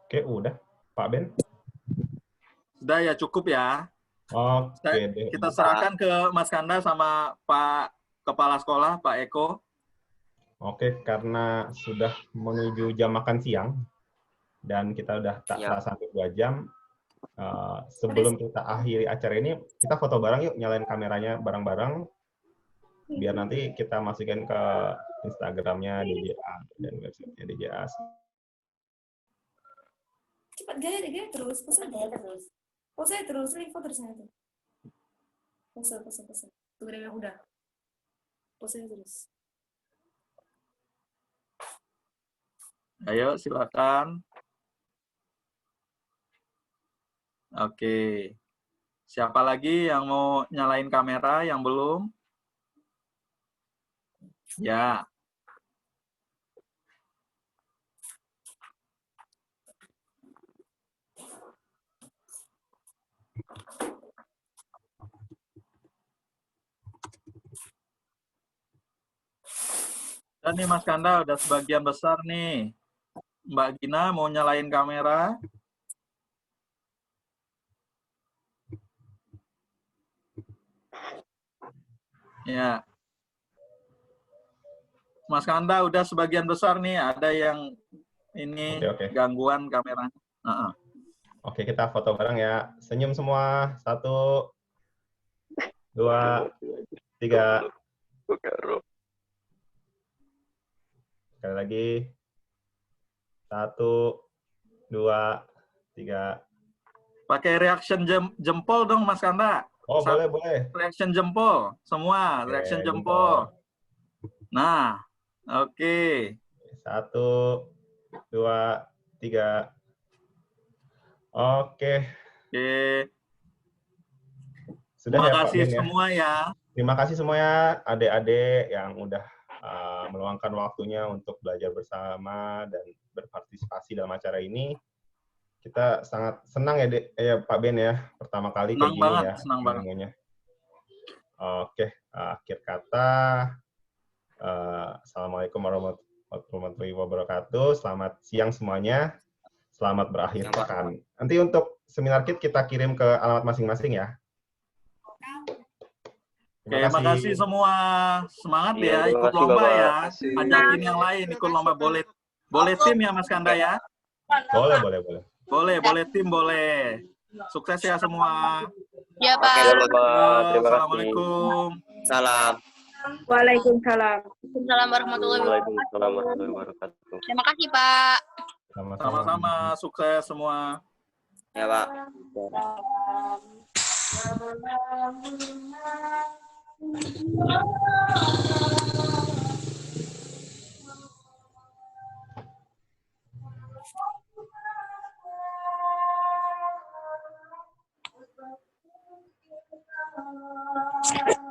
Oke, udah. Pak Ben? Sudah ya, cukup ya. Oke. Kita serahkan ke Mas Kanda sama Pak Kepala Sekolah, Pak Eko. Oke, karena sudah menuju jam makan siang, dan kita udah tak sampai 2 jam, sebelum kita akhiri acara ini, kita foto bareng yuk, nyalain kameranya bareng-bareng, biar nanti kita masukin ke Instagramnya DJA dan websitenya DJA. Cepat gaya terus, pose terus, link foto di sana tuh. Pose. Tuh yang udah. Pose terus. Ayo, silakan. Oke. Siapa lagi yang mau nyalain kamera yang belum? Ya. Dan nih Mas Kanda udah sebagian besar nih. Mbak Gina mau nyalain kamera. Ya. Mas Kanda udah sebagian besar nih. Ada yang ini Oke. gangguan kameranya. Oke, kita foto bareng ya. Senyum semua. 1, 2, 3. Sekali lagi. 1, 2, 3. Pakai reaction jempol dong Mas Kanda. Oh, boleh. Reaction jempol. Semua, reaction jempol. Nah, oke. 1, 2, 3. Oke. Sudah Terima ya Pak kasih Ben ya. semua ya. Terima kasih semuanya adik-adik yang udah meluangkan waktunya untuk belajar bersama dan berpartisipasi dalam acara ini. Kita sangat senang ya Pak Ben ya, pertama kali kayak gini ya. Senang banget. Oke, akhir kata. Assalamualaikum warahmatullahi wabarakatuh. Selamat siang semuanya. Selamat berakhir pekan. Nanti untuk seminar kit kita kirim ke alamat masing-masing ya. Terima kasih semua. Semangat ya, ikut lomba ya. Ajakin yang lain ikut lomba. Boleh tim ya Mas Kanda ya? Boleh. Boleh tim, boleh. Sukses ya semua. Ya, Pak. Assalamualaikum. Salam. Waalaikumsalam. Waalaikumsalam warahmatullahi wabarakatuh. Terima kasih, Pak. Sama-sama, sukses semua. Ya, Pak. Thank you.